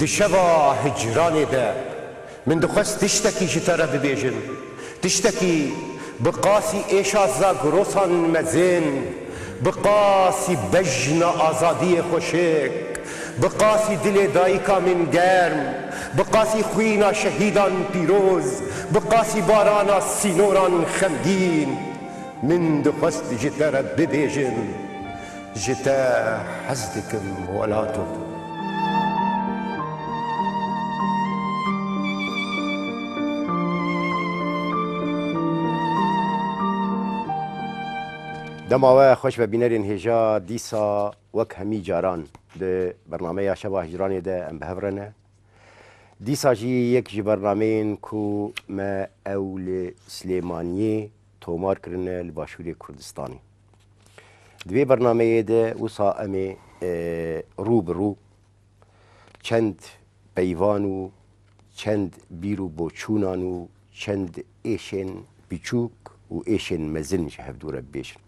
دشوا هجراني ده من دخست تشتكي جترى ببيجن تشتكي بقاسي ايشا زاغروسان مزين بقاسي بجنا آزادي خوشك بقاسي دل دايكا من گرم بقاسي خوينا شهيدان بيروز بقاسي بارانا سينوران خمدين من دخست جترى ببيجن جتا حزدكم ولاتو دماوه خوش و بینرین هجا دیسا وک همی جاران ده برنامه شبا هجرانی ده ام بهورنه دیسا جی یک جی برنامه کو ما اول سلیمانی تومار کرنه لباشوری کردستانی دوی برنامه ده وصا امی رو برو چند پیوانو چند بیرو بوچونانو چند ایشن بیچوک و ایشن مزل میشه هفدوره بیشن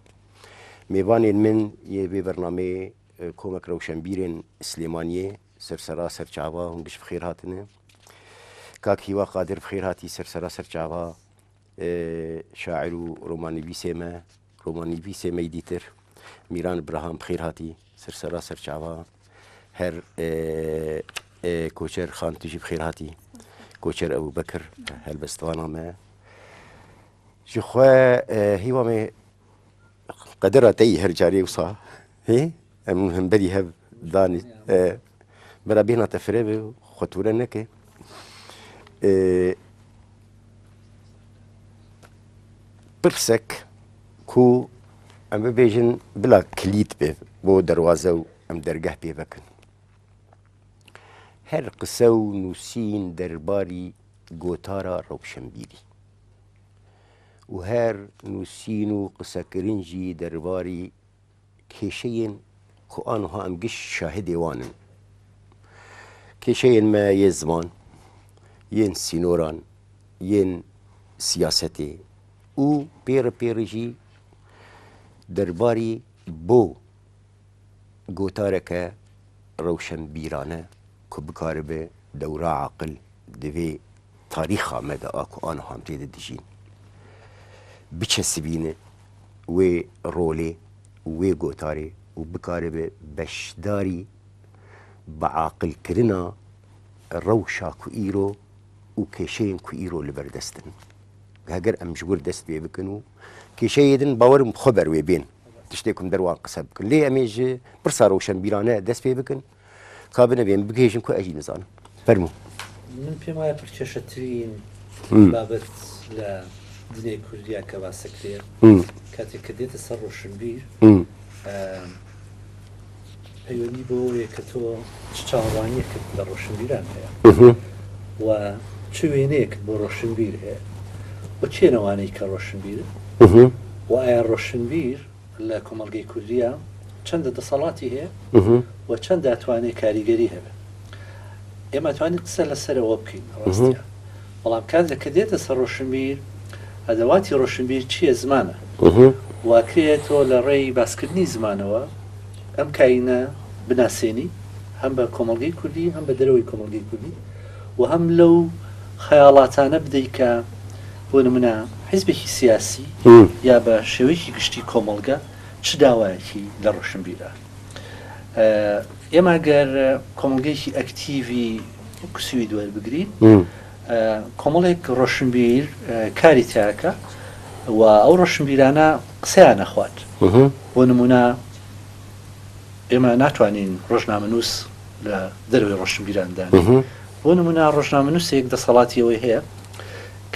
میوانین من یه به برنامه کمک روشنبیرین سلیمانیه سرسرا سرچاوا هنگش بخیر هاتنه کاک هیوا قادر بخیر هاتی سرسرا سرچاوا شاعر و رومانیوی سیمه دیتر میران ابراهام بخیر هاتی سرسرا سرچاوا هر کوچر خان تجی بخیر هاتی کوچر ابو بکر هلبستوانا ما جخوا هیوا می قدرت أي هرجاري وصا هي هم بدي هب داني برا بينا تفريبي خطورة نكى برسك كو أم بيجن بلا كليت به بو دروازة أم درجة بيه بكن هر قسو نسين درباري جوتارا روشنبيري و هر نوسینو قسکرینجی درباری کشین که آنها هم گش شاهدی وانن کشین ما یه زمان ین سینوران ین سیاستی و پیرجی درباری بو گوتارک روشن بیرانه که بکاره به دوره عقل دوی تاریخ آمده آکو آنها هم تیده دیجین بچسبینه و روله و گوتاره و بکاره به بشداری بعاقل کرنا روشا کو ایرو و کشین کو ایرو لبردستن هاگر ام جور دست بی بکنو کشیدن باورم خبر و بین تشتیکم در واقع قصب کن لی امیج برسا روشن بیرانه دست بی بکن کابنه بیم بگیشم کو اجی نزان فرمو من پیمای پرچشترین بابت ل دنیای کوردیا کە باسەکرێ کاتێک کە دێتە سەر ڕۆشنبیر پەیوەندی بۆیە کە تۆ چاوەڕوانیەکت لە ڕۆشنبیران هەیە و چ وێنەیەکت بۆ ڕۆشنبیر هەیە و چێ نەوانەی کە ڕۆشنبیرن و ئایا ڕۆشنبیر لە کۆمەڵگەی کوردیا چەندە دەسەڵاتی هەیە و چەند دەتوانێت کاریگەری هەبێت ئێمە توانین قسە لەسەرەوە بکەین ڕاستیان بەڵام کاتێک کە دێتە سەر ڕۆشنبیر ئەدەواتی ڕۆشنبیر چییە زمانە واکرێتەوە لە ڕێی باسکردنی زمانەوە ئەم کاینە بناسێنی هەم بە کۆمەڵگەی کوردی هەم بە دەرەوەی کۆمەڵگەی کوردی و هەم لەو خەیاڵاتانە بدەیت کە بۆ نمونە حیزبێکی سیاسی یا بە شێوەیەکی گشتی کۆمەڵگە چ داوایەکی لە ڕۆشنبیرە ئێمە گەر کۆمەڵگەیەکی ئەکتیڤی کوسوی دووەربگرین کۆمەڵێک ڕۆشنبیر کاری تیاکە و ئەو ڕۆشنبیرانە قسەیان نەخوات بۆ نمونە ئێمە ناتوانین ڕۆژنامەنووس لە دەروی ڕۆشنبیراندان بۆ نمونە ڕۆژنامەنووسێک دەسەڵاتی ئەوەی هەیە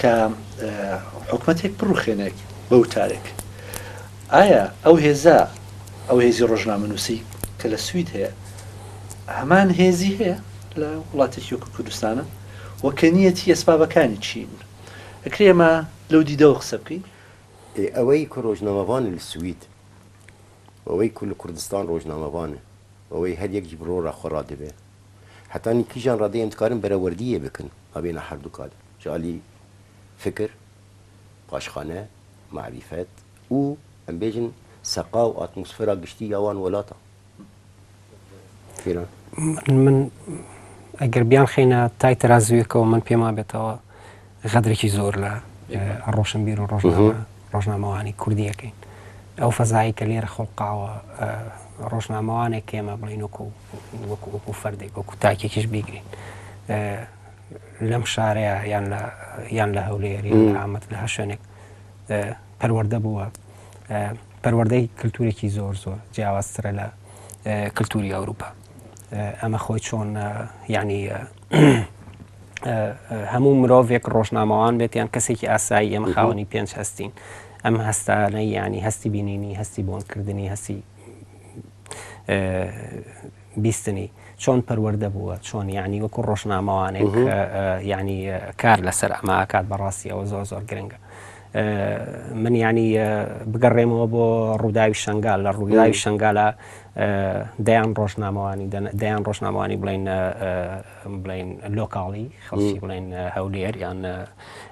کە حکومەتێک بڕوخێنێک بە وتارێک ئایا ئەو هێزە ئەو هێزی ڕۆژنامەنووسی کە لە سوید هەیە هەمان هێزی هەیە لە وڵاتێکی وەکو کوردستانە وەکە نیەتی ئەسبابەکانی چین ئەکرێمە لەو دیدەوە قسە بکەین ئەوەی کە ڕۆژنامەوانە لە سوید ئەوەی کو لە کوردستان ڕۆژنامەوانە ئەوەی هەر یەک بڕۆ ڕاخۆڕا دەبێ حتانی کیژان ڕادەیە ئەمتکارن بەرەوەردیە بکن ئەبێنە هەردوو کات جالی فکر پاشخانە معریفەت و ئەم بێژن سەقا و ئاتمۆسفێرا گشتی یاوان وڵاتە من ئەگەر بیان خینە تای تەرازویەکەوە من پێما بێتەوە غەدرێکی زۆر لە ڕۆشنبیر و ڕۆژنامەوانی کوردیەکەین ئەو فەزایی کە لێرە خۆڵقاوە ڕۆژنامەوانێک ئێمە بڵین وەکو فەردێک وەکو تاکێکیش بیگرین لەم شارەیە یان لە هەولێر یان لە ئامەد لە هەشوێنێک پەروەردە بووە پەروەردەی کللتورێکی زۆر جیاوازترە لە کللتوری ئەوروپا ئەمە خۆی چۆن ینی هەموو مرۆڤێک ڕۆژنامەوان بێت یان کەسێکی ئاسایی ئەمە خاوەنی پێنج هەستین ئەم هەستانەی ینی هەستی بینینی هەستی بۆنکردنی هەستی بیستنی چۆن پەروەردە بووە چۆن ینی وەکو ڕۆژنامەوانێک ینی کار لەسەر ئەمە ئاکات بەڕاستی ئەوە زۆر گرنگە من ینی بگەڕێمەوە بۆ ڕووداوی شنگال لە ڕووداوی شنگالە دەیان ڕۆژنامەوانی بڵین لۆکاڵی خەڵکی بڵین هەولێر یان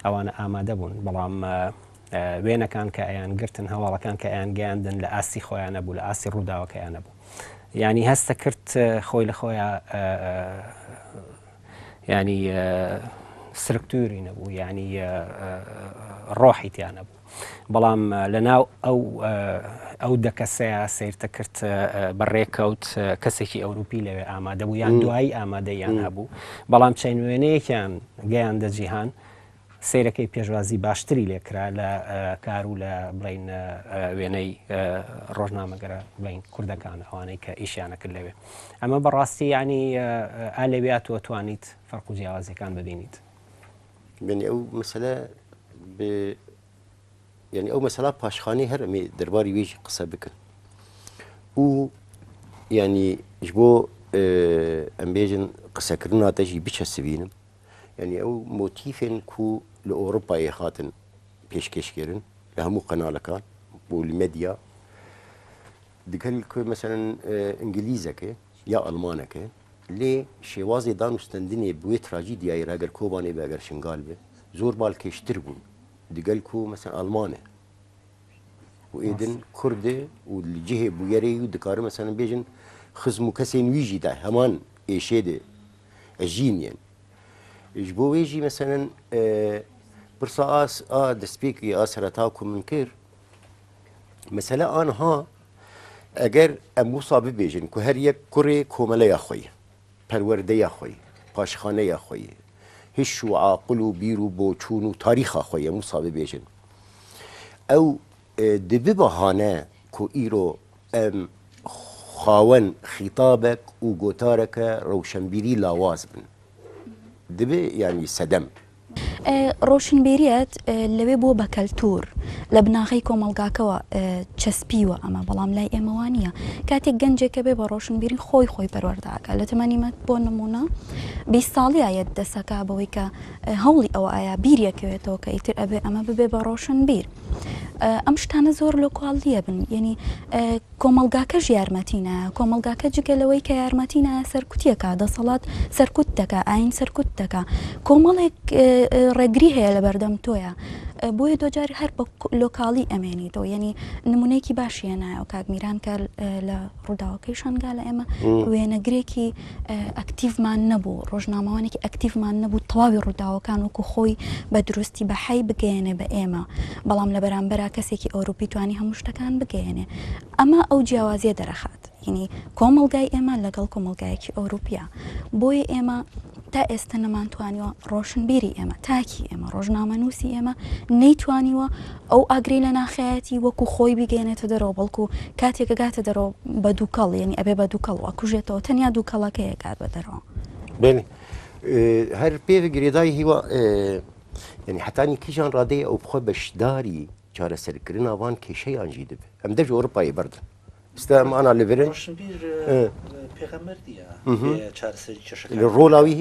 ئەوانە ئامادە بوون بەڵام وێنەکان کە ئەیان گرتن هەواڵەکان کە ئەیان گەیاندن لە ئاستی خۆیانە بوو لە ئاستی ڕووداوەکەیانە بوو ینی هەستە کرد خۆی لە خۆیان ینی سرکتوری نەبوو ینی ڕۆحی تیانە بوو بەڵام لەناو ئەو دەکەسەیە سیرتە کرد بەڕێکەوت کەسێکی ئەوروپی لەوێ ئامادە بوو یان دوایی ئامادەیان هەبوو بەڵام چەند وێنەیەکیان گەیاندە جیهان سیرەکەی پێشوازی باشتری لێکرا لە کار و لە بڵین وێنەی ڕۆژنامەگەرە بڵین کوردەکان ئەوانەی کە ئیشیانە کرد لەوێ ئەمە بەڕاستی ینی ئالەویاتوە توانیت فەرق و جیاوازیەکان ببینیت بینی ئەو مەسەلە یعنی ئەو مەسەلا پاشخانەی هەر ئەمێ دەرباری وێژی قسە بکەن و ینی ji بۆ ئەم بێژن قسەکردن هاتەژی بچەسبینم یعنی ئەو مۆتیفێن کو لە ئۆروپایە هاتن پێشکەشکردن لە هەموو قەناڵەکان بۆ مەدیا دیگەل کو مەسەرەن ئینگلیزەکە یا ئەڵمانەکە لێ شێوازی دانوستندنێ بوێ تراجیدیایی ڕەگەر کۆبانێ بە ئەگەر شنگال بێ زۆر باڵکێشتر بوون دیگەل کو مەسەن ئەڵمانە و ئێدن کوردێ و جهێ بوویەرێ و دکارە مەسەن بێژن خزم و کەسێن ویژی دا هەمان ئێشێ دێ ئەژینیان ji bo wê jî meselen pirsa a destpêkî a sereta ku min kir mesele anha eger em wisa bibêjin ku her yek kurê komeleya xwe ye perwerdeya xwe ye paşxaneya xwe ye hiş û aqil û bîr û boçûn û tarîxa xwe ye em wisa bibêjin ew dibi bahane ku îro em xawen xîtabek û gotareke rewşenbîrî lawaz bin دبي يعني سدم ڕۆشنبێریەت لەوێ بۆ بە کەلتور لە بناغی کۆمەلگاکەوە چەسپیوە ئەمە بەڵام لای ئێمەوان نیە کاتێک گەنجێکە بێ بە ڕۆشنبیری خۆی پەروەرداکە لە تەمەنیمەت بۆ نمونە 20 ساڵیایە دەسەکە بەوەی کە هەوڵی ئەوە ئایا بیرەکەوێتەوە کە ئیتر ئەبێ ئەمە ببێ بە ڕۆشنبیر ئەم شتانە زۆر لۆکاڵیە بن یعنی کۆمەلگاکەش یارمەتینە کۆمەلگاکە جگەلەوەی کە یارمەتینە سەرکوتیەکە دەسەڵات سەرکوت دەکە ئاین سەرکوت دەکە کۆمەڵێک ڕێگری هەیە لە بەردەم تۆیە بۆیە دۆجار هەر بە لۆکاڵی ئەمێنیتەوە یعنی نمونەیەکی باشیە نایە و کاکمیران کە لە ڕووداوەکەی شنگا لە ئێمە وێنەگرێکی ئەکتیڤمان نەبوو ڕۆژنامەوانێکی ئەکتیڤمان نەبوو تەواوی ڕووداوەکان وەکو خۆی بە دروستی بە حی بگەێنێ بە ئێمە بەڵام لە بەرامبەرا کەسێکی ئەوروپی توانی هەموو شتەکان بگەێنێ ئەمە ئەو جیاوازیە دەرەخات ینی کۆمەلگای ئێمە لەگەڵ کۆمەلگایەکی ئەوروپیا بۆیە ئێمە تا ئێستا نەمانتوانیوە ڕۆشنبیری ئێمە تاکی ئێمە ڕۆژنامەنووسی ئێمە نەیتوانیوە ئەو ئاگری لە ناخایەتی وەکو خۆی بگەێنێتە دەرەوە بەڵکو کاتێکە گاتە دەرەوە بە دووکەڵ یعنی ئەبێ بە دووکەڵەوە کوژێتەوە تەنیا دووکەڵەکەیە کات بە دەرەوە بێنی هەر پێ گرێدای هیوە یعنی حتانی کیژان ڕادەیە ئەو بخۆ بەشداری چارەسەرکردن ئەوان کێشەیانجی دەبێ ئەم دەژ ئەوروپایی بەردن ستا ئەم ئانا لەبرن پێغەمبەردیە چارەسەری کێشەکە ڕۆڵاوی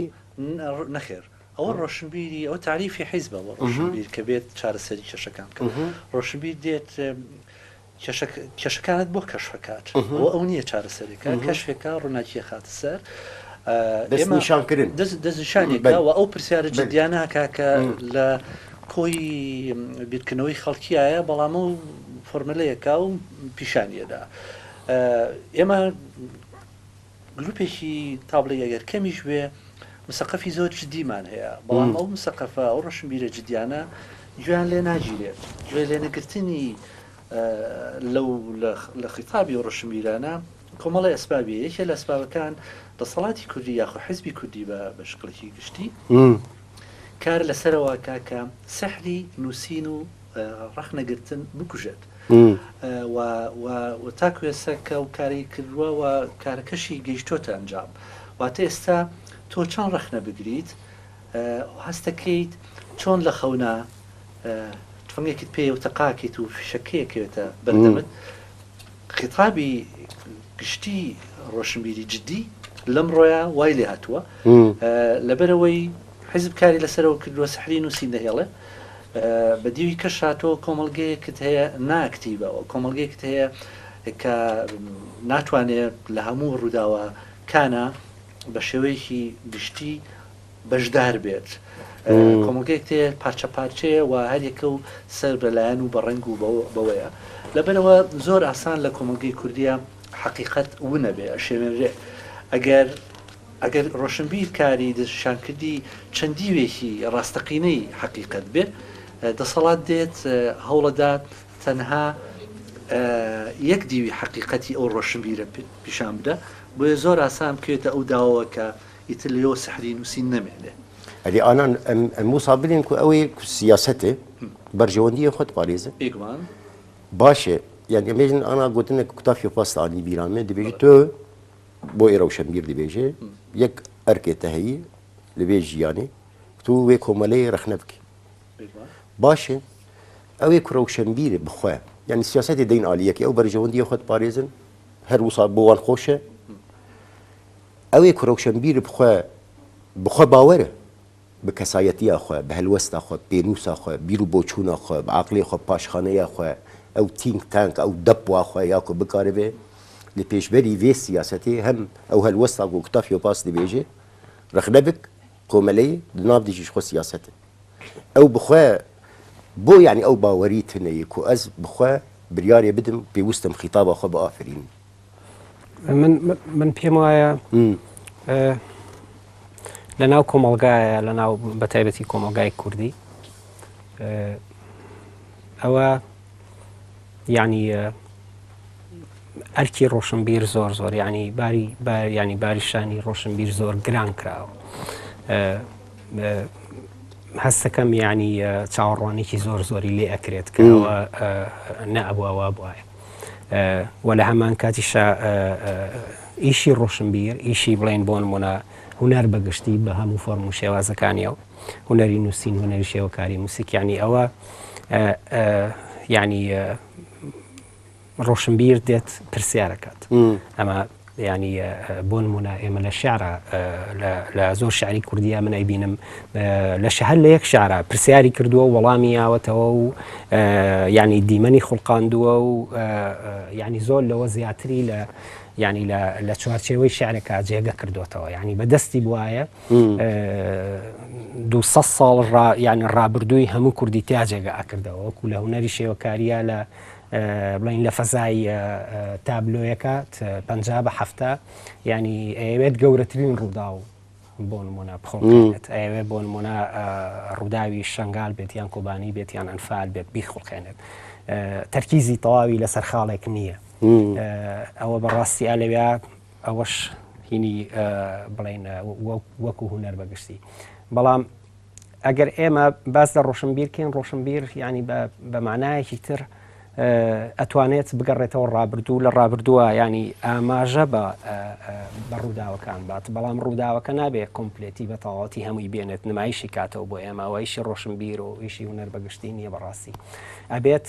نەخێر ئەوە ڕۆشنبیری ئەو تعریفی حیزبەوە ڕۆشنبیر کە بێت چارەسەری کێشەکان کە ڕۆشنبیر دێت کێشەکانت بۆ کەشفەکات ئەو نییە چارەسەریەکە کەشفێکە ڕووناکیە خاتە سەر دەستنیشانکردن دەستنیشانێکە و ئەو پرسیارە جدیانە کاکە لە کۆی بیرکردنەوەی خەڵکیایە بەڵام و فۆرمەلەیەکە و پیشانیەدا ئێمە گروپێکی تابلە ئەگەر کەمیش وێ مسەقفی زۆر جدیمان هەیە بەڵام ئەو مسەقفە ئەو ڕۆشنبیرە جدیانە گوێیان لێ ناگیرێت گوێ لێنەگرتنی لەو لە خیتابی و ڕۆشنبیرانە کۆمەڵی ئەسبابی یەکێ لە ئەسبابەکان دەسەڵاتی کوردی یاخۆ حیزبی کوردی بە شکڵێکی گشتی کار لەسەرەوە کاکە سەحری نووسین و ڕەخنەگرتن بکوژێت و تا کوێسەکە و کاری کردووە و کارەکەشی گەیشتۆتە ئەنجام واتە ئێستا تۆ چۆن ڕەخنە بگریت هەستەکەیت چۆن لە خەونە تفەنگێکت پێ و تەقاکیت و فشەکەیەکەوێتە بەردەمت خیتابی گشتی ڕۆشنبیری جدی لەم ڕۆیە وای لێ هاتووە لەبەرەوەی حیزب کاری لەسەرەوە کردووە سەحری نووسین دەهێڵێ بە دیوی کەش هاتۆ کۆمەڵگەیەکت هەیە ناکتیبەوە کۆمەڵگەیەکت هەیە کە ناتوانێت لە هەموو ڕووداوە کانە بە شێوەیەکی گشتی بەشدار بێت کۆمەڵگەیەک تێ پارچە پارچەیە و هەرێکە و سەر بەلایەن و بەڕنگ و بەوەیە لەبەرەوە زۆر ئاسان لە کۆمەڵگەی کوردیە حقیقەت ونەبێ ئەشێنرێ ئەگەر ڕۆشنبیر کاری دەشانکردی چەندیوێکی ڕاستەقینەی حقیقەت بێ دەسەڵات دێت هەوڵەدات تەنها یەک دیوی حقیقەتی ئەو ڕۆشنبیرە پیشان بدە بۆیە زۆر ئاسان بکوێتە ئەو داوەوە کە ئیتر لێەوە سەحری نووسین نەمێنێ ئەدی ئانان موسابلین کو ئەوەی سیاسەتێ بەرژەوەندیە خۆت پارێزە بێگومان باشێ یعنی ئەمێژن ئانا گوتنە کوتافی پاستانی بیرامێ دەبێژی تۆ بۆ ئێرە ڕەوشەنبیر دەبێژێ یەک ئەرکێتە هەیی لەبێ ژیانی تو وێ کۆمەلەی ڕەخنە بکە باشێ ئەوێ ڕەوشەنبیرە بخوێ یعنی سیاسەتی دەین ئالیەکی ئەو بەرژەوەندیە خۆت پارێزن هەر وسا بۆوان خۆشە ئەوێ ڕەوشەنبیر بخوێ باوەرە بە کەسایەتیە خوێ بە هەلوەستا خوێ پێنووسا خوێ بیر و بۆچوونە خوێ بە عقلی خۆ پاشخانەیە خوێ ئەو تینگ تانک ئەو دەپوا خوێ یاکو بکارەبێ لە پێشبەری وێ سیاسەتی هەم ئەو هەلوەستا و کوتافی و پاس دەبێژێ ڕەخنە بک کۆمەلەی ناو دیژیش خۆ سیاسەتە ئەو بخوێ بۆ یعنی ئەو باوەری تنەیە و ئەس بخوێ بریارێ بدم پێویستم خیتابە خۆ بە ئافرین من پێم وایە لە ناو کۆمەڵگایە لە ناو بەتایبەتی کۆمەڵگای کوردی ئەوە یعنی ئەرکی ڕۆشنبیر زۆر زۆر ینی باریشانی ڕۆشنبیر زۆر گران کراوە هەستەکەم ینی چاوەڕوانێکی زۆر زۆری لێ ئەکرێت کەەوە نەئەبووەوە بواە و لە هەمان کاتیشە ئیشی ڕۆشنبیر ئیشی بڵێن بۆ نمونە هونەر بەگشتی بە هەموو فۆرم و شێوازەکانیەوە هونەری نووسین هونەری شێوەکاری موسیقیانی ئەوە ینی ڕۆشنبیر دێت پرسیارەکات ئەمە ینی بۆ نمونە ئێمە لە شعرە لە زۆر شعری کوردیە من ئەیبینم لە شەهر لە یەک شعرە پرسیاری کردووە و وەڵامی یاوەتەوە و ینی دیمەنی خوڵقاندووە و ینی زۆر لەوە زیاتری لە ینی لە چوارچێوەی شعرێکە جێگە کردوێتەوە ینی بەدەستی بواە 200 ساڵ ینی ڕابردووی هەموو کوردی تیا جێگە ئەکردەوە وەکو لە هونەری شێوەکاریە لە بڵین لە فەزای تابلۆیەکە 50 ینی ئەوێت گەورەترین ڕوودا و بۆ نمونە بخۆڵێت ئەوێ بۆ نمونە ڕووداوی شنگال بێت یان کۆبانی بێت یان ئەنفال بێت بیخڵقێنێت تەرکیزی تەواوی لەسەر خاڵێک نییە ئەوە بەڕاستی ئالەوێ ئەوەش هینی بڵین وەکو هونەر بەگشتی بەڵام ئەگەر ئێمە باس لە ڕۆشنبیرکەین ڕۆشنبیر ینی بە معنایەکی تر ئەتوانێت بگەڕێتەوە ڕابردوو لە ڕابردووە ینی ئاماژە بە ڕووداوەکان بات بەڵام ڕووداوەکە نابێت کۆمپلێتی بە تەواوەتی هەمووی بێنێت نمایشی کاتەوە بۆ ئێمە ئەوەیشی ڕۆشنبیر و ئیشی هونەر بەگشتی نییە بەڕاستی ئەبێت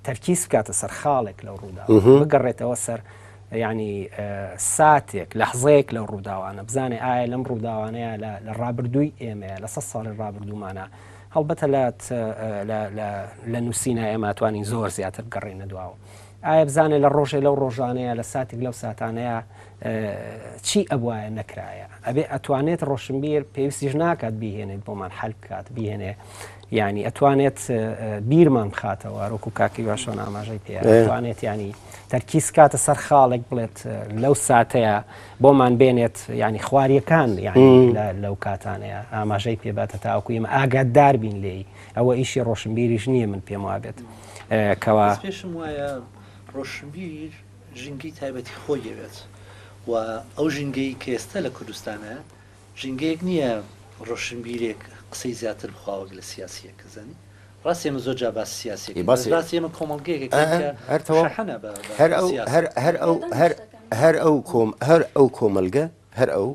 تەرکیز بکاتە سەر خاڵێک لەو ڕووداوە بگەڕێتەوە سەر ینی ساتێک لەحزەیەک لەو ڕووداوانە بزانێ ئایا لەم ڕووداوانەیە لە ڕابردووی ئێمەیە لە 100 ساڵی ڕابردوومانە هەڵبەتە لە نووسینە ئێمە توانین زۆر زیاتر بگەڕێنە دواوە ئایا بزانێت لە ڕۆژێ لەو ڕۆژانەیە لە ساتێک لەو ساتانەیە چی ئەبوایە نەکرایە ئەبێ ئەتوانێت ڕۆشنبیر پێویستیش ناکات بیهێنێت بۆمان حەل بکات بیهێنێ يعني ئەتوانێت بیرمان بخاتەوە ڕۆکو کاکی باشۆن ئاماژەی پێ ئەتوانێت ینی تەرکیز کاتە سەر خاڵێک بڵێت لەو ساتەیە بۆمان بێنێت ینی خواریەکان یعنی لەو کاتانەیە ئاماژەی پێباتە تاوەکو ئێمە ئاگادار بین لێی ئەوە ئیشی ڕۆشنبیریش نییە من پێم وابێت کەوا پێشم وایە ڕۆشنبیر ژینگەی تایبەتی خۆی دەوێت و ئەو ژینگەی کە ئێستا لە کوردستانە ژینگەیەک نییە ڕۆشنبیرێک قسەی زیاتر بخواوەک لە سیاسیەکە زەنی ڕاستی ئێمە زۆر جا باس سیاسێک ڕاستی ئێمە کۆمەڵگەیەک هەر ئەو کۆمەلگە هەر ئەو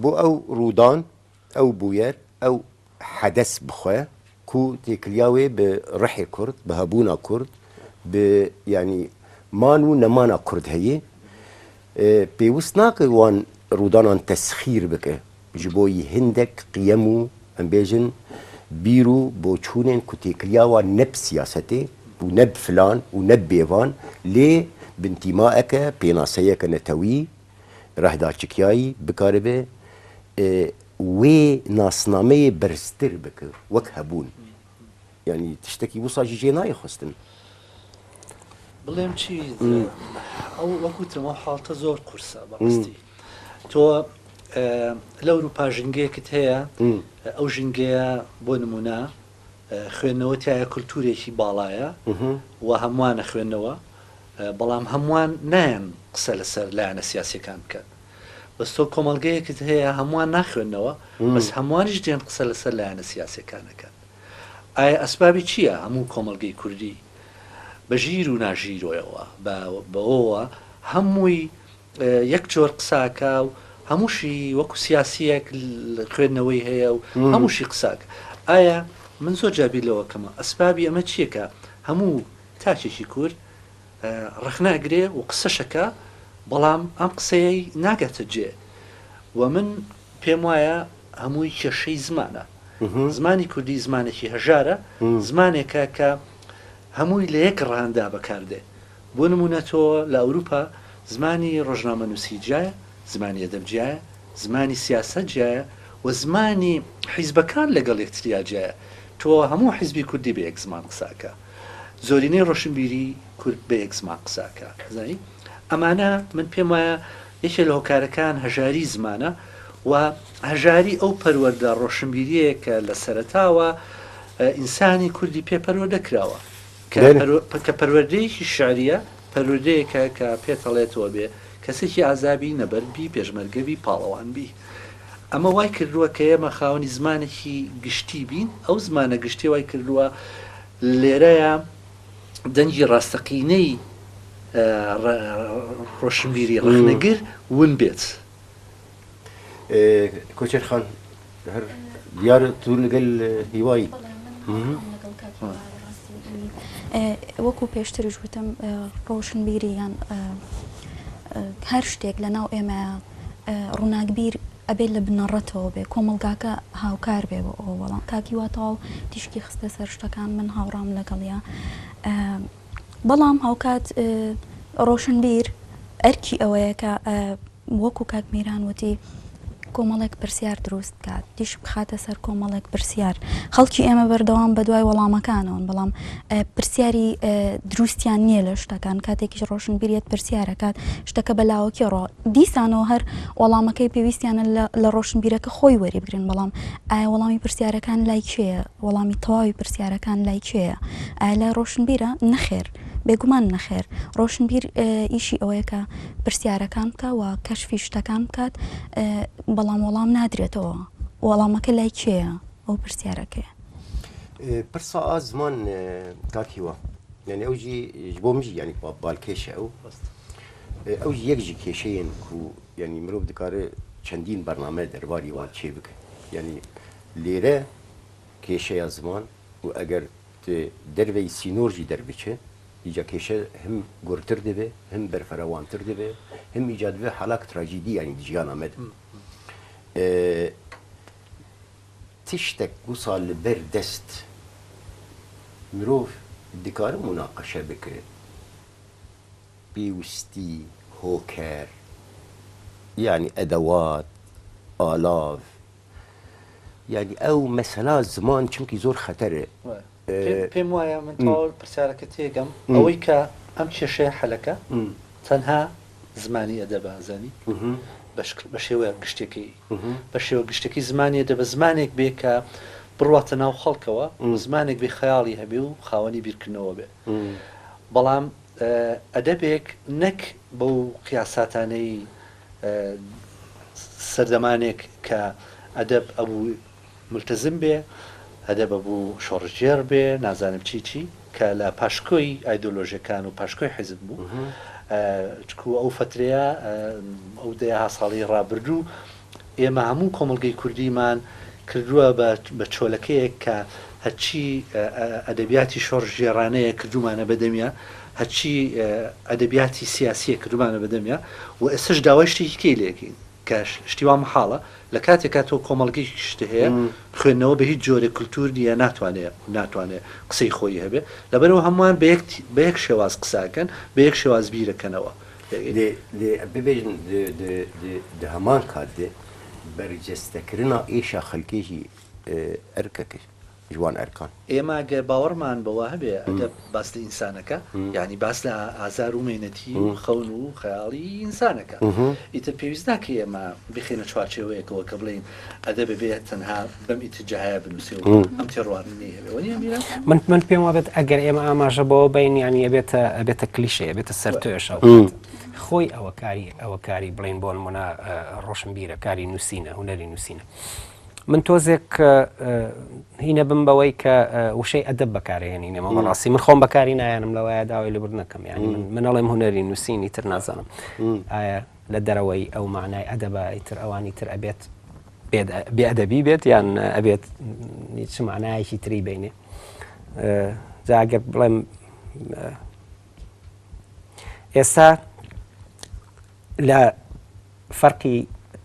بۆ ئەو ڕوودان ئەو بویەر ئەو حەدەس بخۆە کو تێکلیاوێ بە ڕحێ کورد بە هەبوونا کورد بە ینی مان و نەمانە کورد هەیە پێویست ناکە وان ڕوودانان تەسخیر بکە ji بۆ هندێک قیەم و ئەمبێژن بیر و بۆ چوونێن کو تێکلیاوە نەب سیاسەتێ و نەب فلان و نەب بێوان لێ بنتیماەکە پێناسەیەکە نەتەوی ڕەهداچکیایی بکاربێ وێ ناسنامەیە بەرزتر بکە وەک هەبوون ینی تشتێکی وساژی جێ نایخستن بڵێم چی ئەو وەکوترمە حاڵتە زۆر قورسە بەڕاستی تۆ لە ئەوروپا ژنگەیەکت هەیە ئەو ژنگەیە بۆ نمونە خوێندنەوە تایە کولتورێکی باڵایە و هەمووانە خوێندنەوە بەڵام هەمووان نایەن قسە لەسەر لایەنە سیاسیەکان بکەن بەس تۆ کۆمەڵگەیەکت هەیە هەمووان ناخوێندنەوە بەس هەمووانیش دێن قسە لەسەر لایەنە سیاسیەکانەکەن ئایا ئەسبابی چییە هەموو کۆمەڵگەی کوردی بە ژیر و ناژیرۆیەوە بەەوە هەمووی یەک جۆر قساکە و هەمووشی وەکو سیاسیەک خوێندنەوەی هەیە و هەمووشی قساک ئایا من زۆر جابی لەوە کەمە ئەسبابی ئەمە چیەکە هەموو تاچێکی کورد ڕخناگرێ و قسەشەکە بەڵام ئەم قسەیەی ناگاتە جێ و من پێم وایە هەمووی کێشەی زمانە زمانی کوردی زمانێکی هەژارە زمانێکە کە هەمووی لە یەک ڕاندا بەکاردێ بۆ نمونە تۆ لە ئەوروپا زمانی ڕۆژنامە نووسی جایە زمانی ئەدەبجایە زمانی سیاست جایە و زمانی حیزبەکان لەگەڵ یەکتریا جایە تۆ هەموو حیزبی کوردی بە یەک زمان قساکە زۆرینەی ڕۆشنبیری کورد بە یەک زمان قساکە زانی ئەمانە من پێم وایە یەکێ لە هۆکارەکان هەژاری زمانە و هەژاری ئەو پەروەردە ڕۆشنبیریەیە کە لە سەرەتاوە ئینسانی کوردی پێپەروەردە کراوە کە پەروەردەیەکی شعریە پەروەردەیەکە کە پێتەڵێتەوە بێ کەسێکی ئازابی نەبەربی پێشمەرگەوی پاڵەوانبی ئەمە وای کردووە کە ئێمە خاوەنی زمانێکی گشتی بین ئەو زمانە گشتی وای کردووە لێرەیە دەنگی ڕاستەقینەی ڕۆشنبیری ڕخنەگر ون بێت کۆچەر خان هەر دیارە تو لەگەل هیوایی وەکو پێشترش وتم ڕۆشنبیریان هەر شتێک لە ناو ئێمە ڕووناکبیر ئەبێت لە بنەڕەتەوە بێ کۆمەلگاکە هاوکار بێ بۆ ئەوە وەڵام کاکی واتەواو تیشکی خستە سەر شتەکان من هاوڕام لەگەڵیا بەڵام هاوکات ڕۆشنبیر ئەرکی ئەوەیە کە وەکو کاک میران وتی کۆمەڵێک پرسیار دروست کات دیش بخاتە سەر کۆمەڵێک پرسیار خەڵکی ئێمە بەردەوام بە دوای وەڵامەکانەوەن بەڵام پرسیاری دروستیان نییە لە شتەکان کاتێکیش ڕۆشنبیریەت پرسیارەکات شتەکە بەلاوەکی ڕۆ دیسانەوە هەر وەڵامەکەی پێویستیانە لە ڕۆشنبیرەکە خۆی وەری بگرن بەڵام ئایا وەڵامی پرسیارەکان لای کێیە وەڵامی تەواوی پرسیارەکان لای کێیە ئایا لای ڕۆشنبیرە نەخێر بێگومان نەخێر ڕۆشنبیر ئیشی ئەوەیە کە پرسیارەکان بکە و کەشفی شتەکان بکات بەڵام وەڵام نادرێتەوە وەڵامەکە لای کێیە ئەو پرسیارەکەی پرسا ئا زمان کاکیوە یعنی ئەوژی بۆ مژی ینی بالکێشە ئەو یەکژی کێشەیەن و ینی مرۆڤ دکارە چەندین بەرنامە دەرباری وا چێ بکە ینی لێرە کێشەیە زمان و ئەگەر دەرەوەی سینۆرژی دەربچێ ایجا کێشە هەم گورتر دەبێ هەم بەرفەرەوانتر دەبێ هەم ایجاد بێ حالاک تراژیدی ینی جیان ئەمەد تشتێک وسا لەبەر دەست مرۆڤ دikare مناقەشە بکرێت پێویستی هۆکار یعنی ئەدەوات ئالاڤ یعنی ئەو مەسەلا زمان چونکی زۆر خەتەرێ پێم وایە من تەواو پرسیارەکە تێگەم ئەوەی کە ئەم کێشەیە حەلەکە تەنها زمانی ئەدەبازانی بە شێوە گشتێکی بە شێوە گشتێکی زمانی دەبە زمانێک بێ کە بڕواتە ناو خەڵکەوە زمانێک بێ خەیاڵی هەبێ و خاوەنی بیرکردنەوە بێ بەڵام ئەدەبێک نەک بەو قیاساتانەی سەردەمانێک کە ئەدەب ئەبوو ملتزم بێ ئەدەبە بوو شۆڕژێر بێ نازانم چی کە لە پاشکۆی ئایدۆلۆژیەکان و پاشکۆی حیزب بوو چکو ئەو فترەیە ئەو دەیە ساڵی ڕابردوو ئێمە هەموو کۆمەڵگەی کوردیمان کردووە بە چۆلەکەیەک کە هەچی ئەدەبیاتی شۆڕژێرانەیە کردومانە بەدەمیە هەچی ئەدەبیاتی سیاسیە کردومانە بەدەمیە و ئێستش داوای شتێکی لێکین کە شتیوان محاڵە لە کاتێکا تۆ کۆمەڵگەی شتە هەیە خوێندنەوە بە هیچ جۆرە کولتور نیە ناتوانێت قسەی خۆی هەبێ لەبەرەوە هەمووان بە یەک شێواز قساکەن بە یەک شێواز بیرەکەنەوە ببێژن هەمان کات دێ بەرجەستەکردنا ئێشە خەلکێکی ئەرکەکەش جوان ئەرکان ئێمە گە باوەڕمان بەوە هەبێ ئەدەب باس لە ئینسانەکە یعنی باس لە ئازار و مێنەتی و خەون و خەیاڵی ئینسانەکە ئیتر پێویست ناکە ئێمە بخێنە چوارچێوەیەکەوە کە بڵین ئەدەبێ بێت تەنها بەم ئیتجاهەیە بنووسێ و ئەم تێڕوانینەی هەبێ من پێم وابێت ئەگەر ئێمە ئاماژە بەوە بین ینی ئەبێتە کلیشە ئەبێتە سەرتۆشە خۆی ئەوە کاری بڵین بۆ نمونە ڕۆشنبیرە کاری نووسینە هونەری نووسینە من تۆزێک هینە بم بەوەی کە وشەی ئەدەب بەکارهێنینێ مەڵ ڕاستی من خۆم بەکاری نایەنم لەوەیە داوای لەبر نەکەم ینی من ئەڵێم هونەری نووسینی تر نازانم ئایا لە دەرەوەی ئەو معنای ئەدەبە ئیتر ئەوانی تر ئەبێت بێئەدەبی بێت یان ئەبێت چ معنایەکی تری بینێ جاگەر بڵێم ئێستا لە فەرقی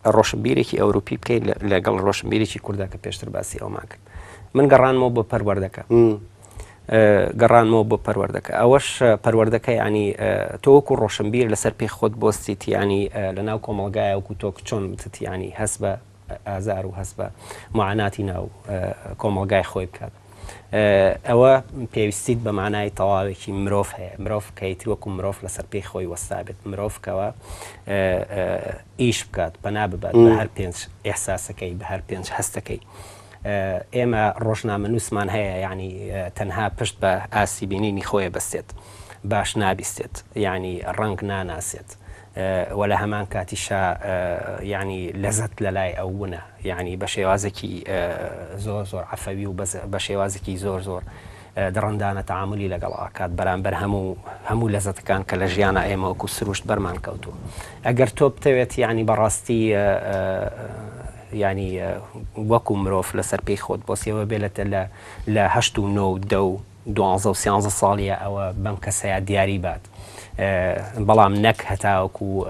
ڕۆشنبیرێکی ئەوروپی بکەیت لەگەڵ ڕۆشنبیرێکی کوردە کە پێشتر باسی ئەومان کرد من گەڕانمەوە بۆ پەروەردەکە گەڕانمەوە بۆ پەروەردەکە ئەوەش پەروەردەکە ینی تۆ وەکو ڕۆشنبیر لەسەر پێی خۆت بۆستیت ینی لە ناو کۆمەڵگایە وەکو تۆ چۆن بتت ینی هەست بە ئازار و هەست بە معاناتی ناو کۆمەڵگای خۆی بکات ئەوە پێویستیت بە معنای تەواوێکی مرۆڤ هەیە مرۆڤ کەیتری وەکو مرۆڤ لەسەر پێی خۆی وەستابێت مرۆڤکەوە ئیش بکات پەنا ببات بە هەر پێنج ئێحساسەکەی بە هەر پێنج هەستەکەی ئێمە ڕۆژنامە نووسمان هەیە ینی تەنها پشت بە ئاسی بینینی خۆیە بەستێت باش نابیستێت ینی ڕنگ ناناسێت وە لە هەمان کاتیشا ینی لەزت لە لای ئەو بوونە ینی بە شێوازێکی زۆر عەفەوی و بە شێوازێکی زۆر دڕندانە تەعاملی لەگەڵ ئاکات بەرامبەر هەموو لەزەتەکان کە لە ژیانە ئێمە وەکو سروشت بەرمان کەوتووە ئەگەر تۆ بتەوێت ینی بەڕاستی ینی وەکو مرۆڤ لەسەر پێی خۆت بۆسیەوە بێتە لە 8 و 9 و 10 و 12 و 13 ساڵیە ئەوە بەم کەسەیە دیاری بات بەڵام نەک هەتاوەکو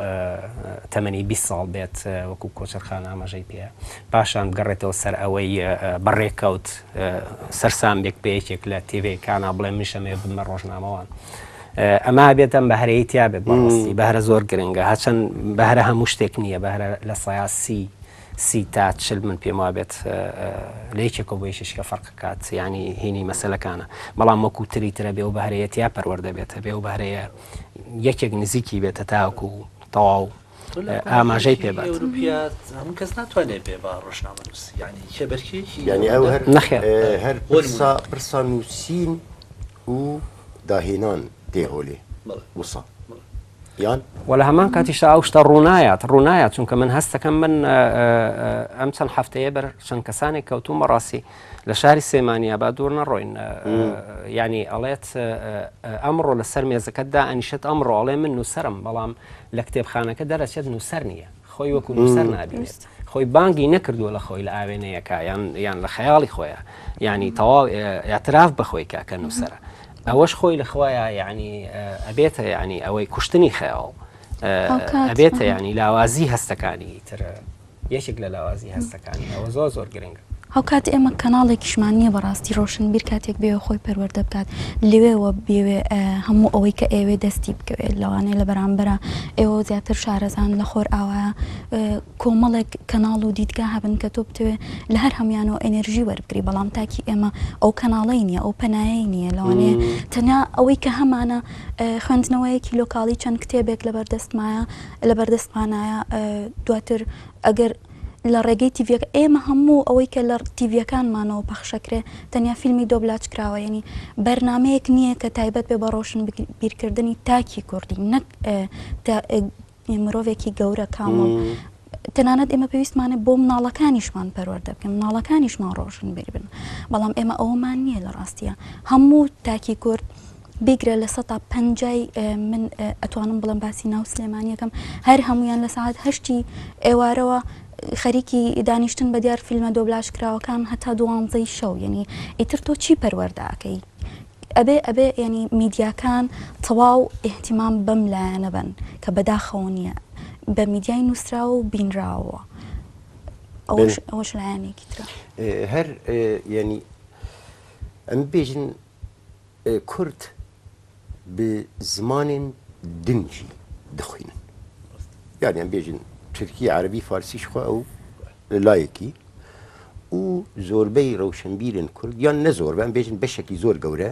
تەمەنی 20 ساڵ بێت وەکو کۆچەرخانە ئاماژەی پێە پاشان بگەڕێتەوە سەر ئەوەی بەڕێکەوت سەرسام بێک پێیەکێک لە تیڤەکانە بڵێ منشەمێ بمە ڕۆژنامەوان ئەما بێتم بەهرەیە تیا بێت بەڕاستی بەهرە زۆر گرنگە هەچەند بەهرە هەموو شتێک نییە بەهرە لە سایاسی 30 تا 40 من پێم وابێت لە یەکێکەوە بۆ یەکێکە فەرقەکات ینی هینی مەسەلەکانە بەڵام وەکو تریترە بێ و بەهرەیەت یا پەروەردە بێتە بێ و بەهرەیە یەکێک نزیکی بێتە تاوەکو تەواو ئاماژەی پێبات هەموو کەس ناتوانێت بێ بە ڕۆژنامە نووسی ینی کێبەرکێکی ینی ئەو هەر پرسا نووسین و داهێنان تێهۆلێ وسا یان وە لە هەمان کاتیشتا ئەو شتە ڕوونایەت چونکە من هەستەکەم من ئەم چەند هەفتەیە بەر چەند کەسانێک کەوتومە ڕاستی لە شاری سێمانیا با دوور نەڕۆین ینی ئەڵێت ئەمڕۆ لەسەر مێزەکەتدا ئەنیشت ئەمڕۆ ئەڵێ من نووسەرم بەڵام لە کتێبخانەکە دەرەچێت نووسەر نییە خۆی وەکو نووسەر نابینێت خۆی بانگی نەکردووە لە خۆی لە ئاوێنەیەکە یان لە خەیاڵی خۆیە ینی تەواو ئاعتراف بەخۆی کاکە نووسەرە ئەوەش خۆی لە خوایە ینی ئەبێتە ینی ئەوەی کوشتنی خەیاڵ ئەبێتە ینی لاوازی هەستەکانی تر یەکێک لە لاوازی هەستەکانی ئەوە زۆر گرنگە هەو کات ئێمە کەناڵێکیشمان نییە بەڕاستی ڕۆشنبیر کاتێک بێوە خۆی پەروەردە بکات لەوێەوە بێوێ هەموو ئەوەی کە ئێوێ دەستی بکەوێت لەوانەیە لە بەرامبەرە ئێوە زیاتر شارەزان لە خۆر ئاوایە کۆمەڵێک کەناڵ و دیدگا هەبن کە تۆ بتوێ لە هەر هەمویانەوە ئەنێرژی وەربگری بەڵام تاکی ئێمە ئەو کەناڵی نییە ئەو پەنایی نییە لەوانەیە تەنیا ئەوەی کە هەمانە خوێندنەوەیەکی لۆکاڵی چەند کتێبێک لە بەردەستمانایە دواتر ئەگەر لە ڕێگەی تیڤەکە ئێمە هەموو ئەوەی کە لە تیڤەکانمانەوە پەخشەکرێ تەنیا فیلمی دۆبلاج کراوە ینی بەرنمەیەک نییە کە تایبەت بێ بە ڕۆشن بیرکردنی تاکی کوردی نەک مرۆڤێکی گەورە کامڵ تەنانەت ئێمە پێویستمانە بۆ مناڵەکانیشمان پەروەردە بکەم مناڵەکانیشمان ڕۆشن بیر بن بەڵام ئێمە ئەوەمان نییە لە ڕاستیە هەموو تاکی کورد بیگرە لە 150 من ئەتوانم بڵم باسی ناو سلێمانیەکەم هەر هەمویان لە ساعت 8 ئێوارەوە خەریکی دانیشتن بە دیار فیلمە دۆبلاژ کراوەکان هەتا 12 شەو یعنی ئیتر تۆ چی پەروەردەکەی ئەبێ ینی میدیاکان تەواو ئێحتیمام بەم لایەنە بن کە بەداخەوە نییە بە میدیای نووسراوە و بینراوە ئەوەش لایەنێکی ترە هەر ینی ئەم بێژن کورد بە زمانên دنجی دەخوێنن یعنی ئەم بێژن تورکی عربی فارسیش خۆ ئەو لایەکی و زۆربەی ڕەوشنبیرن کورد یان نە زۆر بەم بێژن بەشێکی زۆر گەورە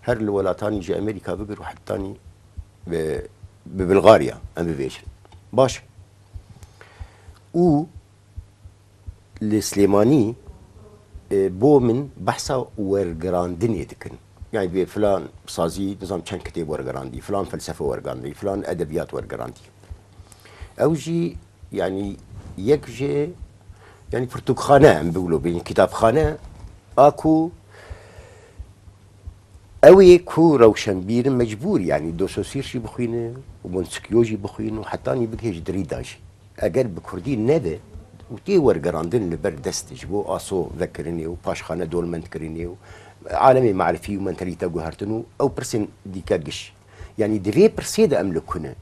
هەر لە وڵاتانی ئەمریکا بگەر و حتانی بە بلغاریا ئەم ببێژن باش و لە سلێمانی بۆ من بەحسا وەرگەڕاندنێ دکن يعني بفلان سازي نظام كان كتاب ورقراندي فلان فلسفه ورقراندي فلان ادبيات ورقراندي اوجي يعني يكجي يعني برتقخانه عم بيقولوا بين كتاب خانه اكو اوي كو روشنبير مجبور يعني دوسوسير شي بخوينه ومونسكيوجي بخوينه وحتى اني بكيج دريداجي اگر بكردي نبه وتي ورقراندن لبر دستج بو اسو ذكرني وباشخانه دولمنت كريني عالمي معرفي ومنتاليتا جوهرتنو او برسن ديكاجش يعني دفي برسيدا املكنا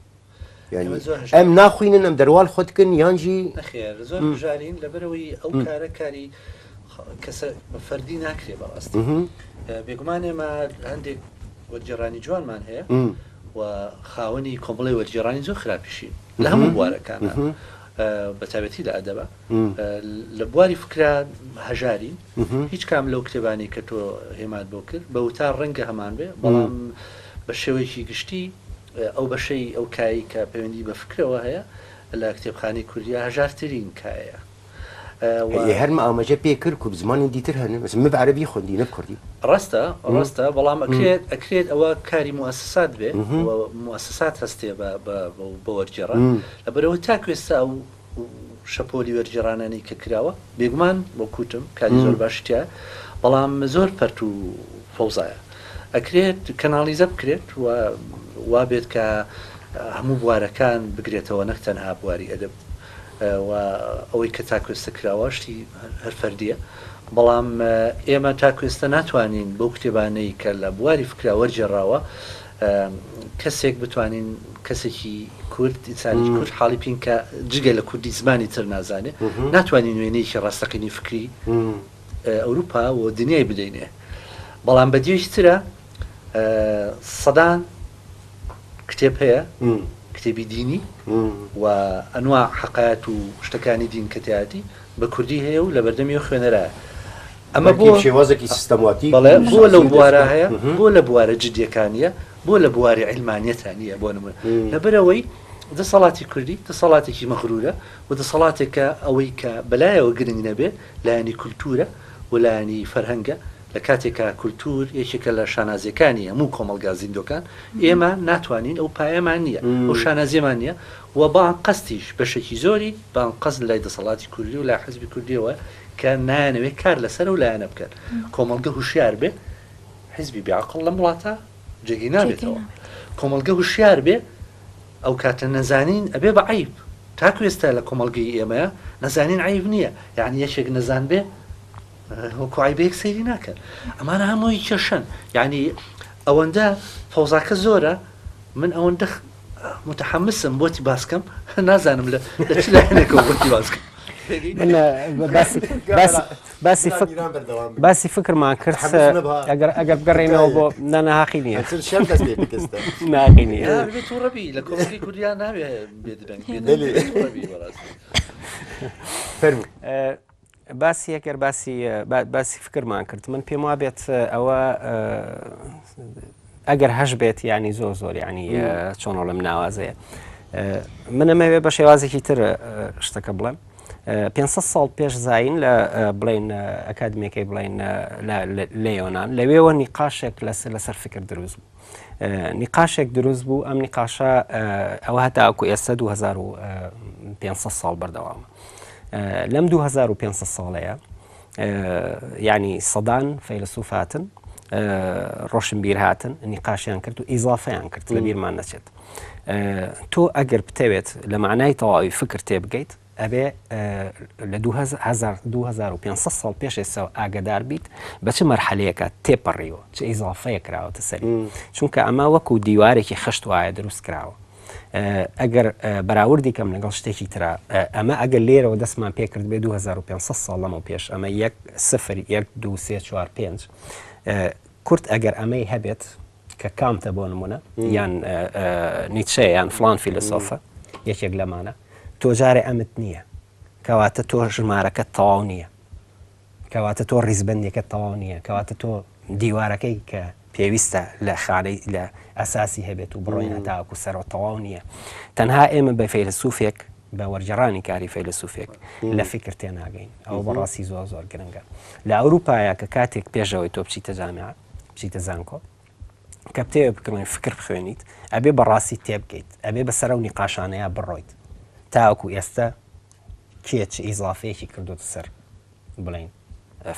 يعني ام ناخوين ام دروال خدكن يانجي اخير زور جارين لبروي او كاري كس فردي ناكري براستي بيقمانه ما عندك والجيراني جوان مان هي وخاوني كومبلي والجيراني زو خرابشي لهم مبارك انا بەتابەتی لە ئەدەبە لە بواری فکرا هەژاری هیچ کام لەو کتێبانی کە تۆ هێمات بۆ کرد بە وتا ڕەنگە هەمان بێ بەڵام بە شێوەیەکی گشتی ئەو بەشەی ئەو کایی کە پەیوەندی بە فکرەوە هەیە لە کتێبخانەی کوردیا هەژارترین کایە هەرمە ئاماژە پێ کرد و زمانی دیتر هەن مە بە عەرەبی خوێندی نە کوردی ڕاستە بەڵام ئەکرێت ئەوە کاری موسسات بێ موسسات هەستێ بە وەرگێڕان لەبەرەوە تا کوێستا و شەپۆلی وەرگێڕانانی کە کراوە بێگومان بۆ کوتم کاری زۆر باشتیە بەڵام زۆر پەرت و فەوزایە ئەکرێت کەناڵیزە بکرێت وا بێت کە هەموو بوارەکان بگرێتەوە نەک تەنها بواری ئەدەب و ئەوەی کە تاکوێستە کراوەشتی هەر فەردیە بەڵام ئێمە تاکوێستە ناتوانین بەو کتێبانەی کە لە بواری فکرا وەرجێڕاوە کەسێک بتوانین کەسێکی کورد ئینسانی کورد حاڵی پین کە جگە لە کوردی زمانی تر نازانێ ناتوانین وێنەیەکی ڕاستەقینی فکری ئەوروپا و دنیای بدەینێ بەڵام بەدیێکی ترە سەدان کتێب هەیە کتێبی دینی و ئەنواع حەقایەت و شتەکانی دین کە تیاتی بە کوردی هەیە و لە بەردەمی خوێنەرە ئەمە بۆ شێوازێکی سیستەماتیک بۆ لەو بوارە هەیە بۆ لە بوارە جدیەکانیە بۆ لە بواری عیلمانیەتانیە بۆ نمونە لەبەرەوەی دەسەڵاتی کوردی دەسەڵاتێکی مەغرورە و دەسەڵاتێکە ئەوەی کە بەلایەوە گرنگ نەبێ لایەنی کولتورە و لایەنی فەرهەنگە لە کاتێکە کولتور یەکێکە لە شانازیەکانی هەموو کۆمەلگا زیندۆکان ئێمە ناتوانین ئەو پایەمان نییە ئەو شانازیێمان نییە و بان قەستیش بەشێکی زۆری بان قەست لای دەسەڵاتی کوردی و لای حزبی کوردیەوە کە نایانەوێت کار لەسەر و لایەنە بکەن کۆمەلگە هوشیار بێ حزبی بیعقڵ لە وڵاتە جێگی نابێتەوە کۆمەلگە هوشیار بێ ئەو کاتە نەزانین ئەبێ بە عیب تاکوێستا لە کۆمەلگەی ئێمەیە نەزانین عیب نییە یعنی یەکێک نەزان بێ وەکو عیبەیەک سەیری ناکەن ئەمانە هەمووی کێشن یعنی ئەوەندە فەوزاکە زۆرە من ئەوەندە متحمسم بۆتی باسکەم نازانم لە چ لایەنێکەوە بۆتی باسکەم باسی فکرمان کرد ئەگەر بگەڕێنەوە بۆ نانەهاقی نییە ناقی نییە بێت و ڕەبی لە کۆمەڵی کوردیان ناوێت بێدرەنگ باسی ئەگەر باسی فکرمان کرد من پێم وا بێت ئەوە ئەگەر هەش بێت ینی زۆر ینی چۆنەوە لەم ناوازەیە من ئەمەوێ بە شێوازێکی تر شتەکە بڵێم 500 ساڵ پێش زین لە بڵین ئەکادمیەکەی بڵین لە یۆنان لەوێەوە نیقاشێک لەسەر فکر دروست بوو نیقاشێک دروست بوو ئەم نیقاشە ئەوە هەتاکو ئێستا 2500 ساڵ بەردەوامە لەم 2500 ساڵەیە ینی سەدان فەیلسوف هاتن ڕۆشنبیر هاتن نیقاشیان کرد و ئیزافەیان کرد لە بیرمان نەچێت تۆ ئەگەر بتەوێت لە معنای تەواوی فکر تێبگەیت ئەبێ لە 2500 ساڵ پێش ئێستا ئاگدار بیت بە چه مەرحەلەیەکە تێپەڕیەوە چه ئیزافەیە کراوەتە سەری چونکە ئەمە وەکو دیوارێکی خشت وایە دروست کراوە ئەگەر بەراوردی کەم لەگەڵ شتێکی ترا ئەمە ئەگەر لێرەوە دەستمان پێکرد بێ 2500 ساڵ لەمە پێش ئەمە 1 1 2 3 4 5 کورت ئەگەر ئەمەی هەبێت کە کامتە بۆ نمونە یان نیچە یان فلان فیلسۆفە یەکێک لەمانە تۆ جارێ ئەمت نییە کەواتە تۆ ژمارەکە تەواو نییە کەواتە تۆ ڕیزبندێکە تەواو نییە کەواتە تۆ دیوارەکەی کە پێویستە لە خانەی لە ئەساسی هەبێت و بڕۆینە تاکو سەرەوە تەواو نییە تەنها ئێمە بە فەیلسوفێک بە وەرجەڕانی کاری فەیلسوفێک لە فکر تێناگەین ئەوە بەڕاستی زۆر گرنگە لە ئەوروپایە کە کاتێک پێشەوەی تۆ بچیتە جامعە بچیتە زانکۆ کە بتێوێ بکڕین فکر بخوێنیت ئەبێ بەڕاستی تێبگەیت ئەبێ بەسەر و نیقاشانەیە بڕۆیت تاوەکو ئێستا کێچ ئیزافەیەکی کردوتە سەر بڵین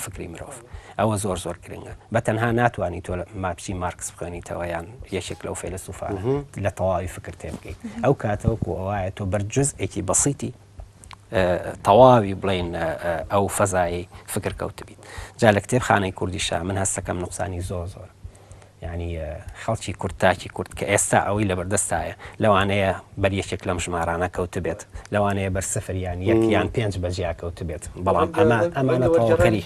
فکری مرۆڤ ئەوە زۆر گرنگە بە تەنها ناتوانانی تۆ ماپچی مارکس بخوێنیتەوە یان یەکێک لەو فەیلسوفانە لە تەواوی فکر تێبگەیت ئەو کاتەوەکو ئەوایە تۆ بەرجزئێکی بەسیتی تەواوی بڵین ئەو فەزایی فکر کەوت بیت جا لە کتێبخانەی کوردیشا من هەستەکەم نوقسانی زۆر ینی خەڵکی کورتاکی کورد کە ئێستا ئەوەی لە بەردەستایە لەوانەیە بەریەکێک لەم ژمارانە کەوت بێت لەوانەیە بەر سفر یان 1 یان 5 بەجیا کەوت بێت بەڵام ئەمانە تەواوکەری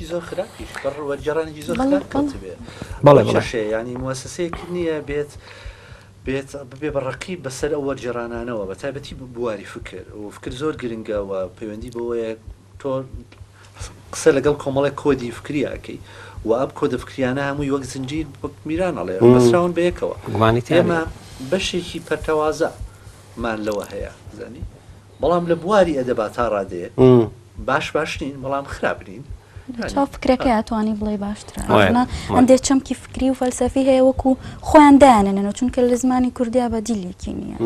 ینی موسسەیەکی نییە بێت بێ بەڕقی بەسەر ئەو وەرجێڕانانەوە بە تایبەتی بواری فکر و فکر زۆر گرنگەوە پەیوەندی بەوەیە تۆ قسە لەگەڵ کۆمەڵێک کۆدی فکریاکەی و ئەب کۆدە فکریانە هەمووی وەک زنجیر میرانەڵێ بەسراون بەیەکەوە ئێمە بەشێکی پەرتەوازەمان لەوە هەیە زانی بەڵام لە بواری ئەدەبات تا ڕادێ باش نین بەڵام خراپ نین چاو فکرەکە ئەتوانی بڵێ باشترە ئەندێک چەمکی فکری و فەلسەفی هەیە وەکو خۆیان دایانێنەوە چونکە لە زمانی کوردیا بە دیلێکی نییە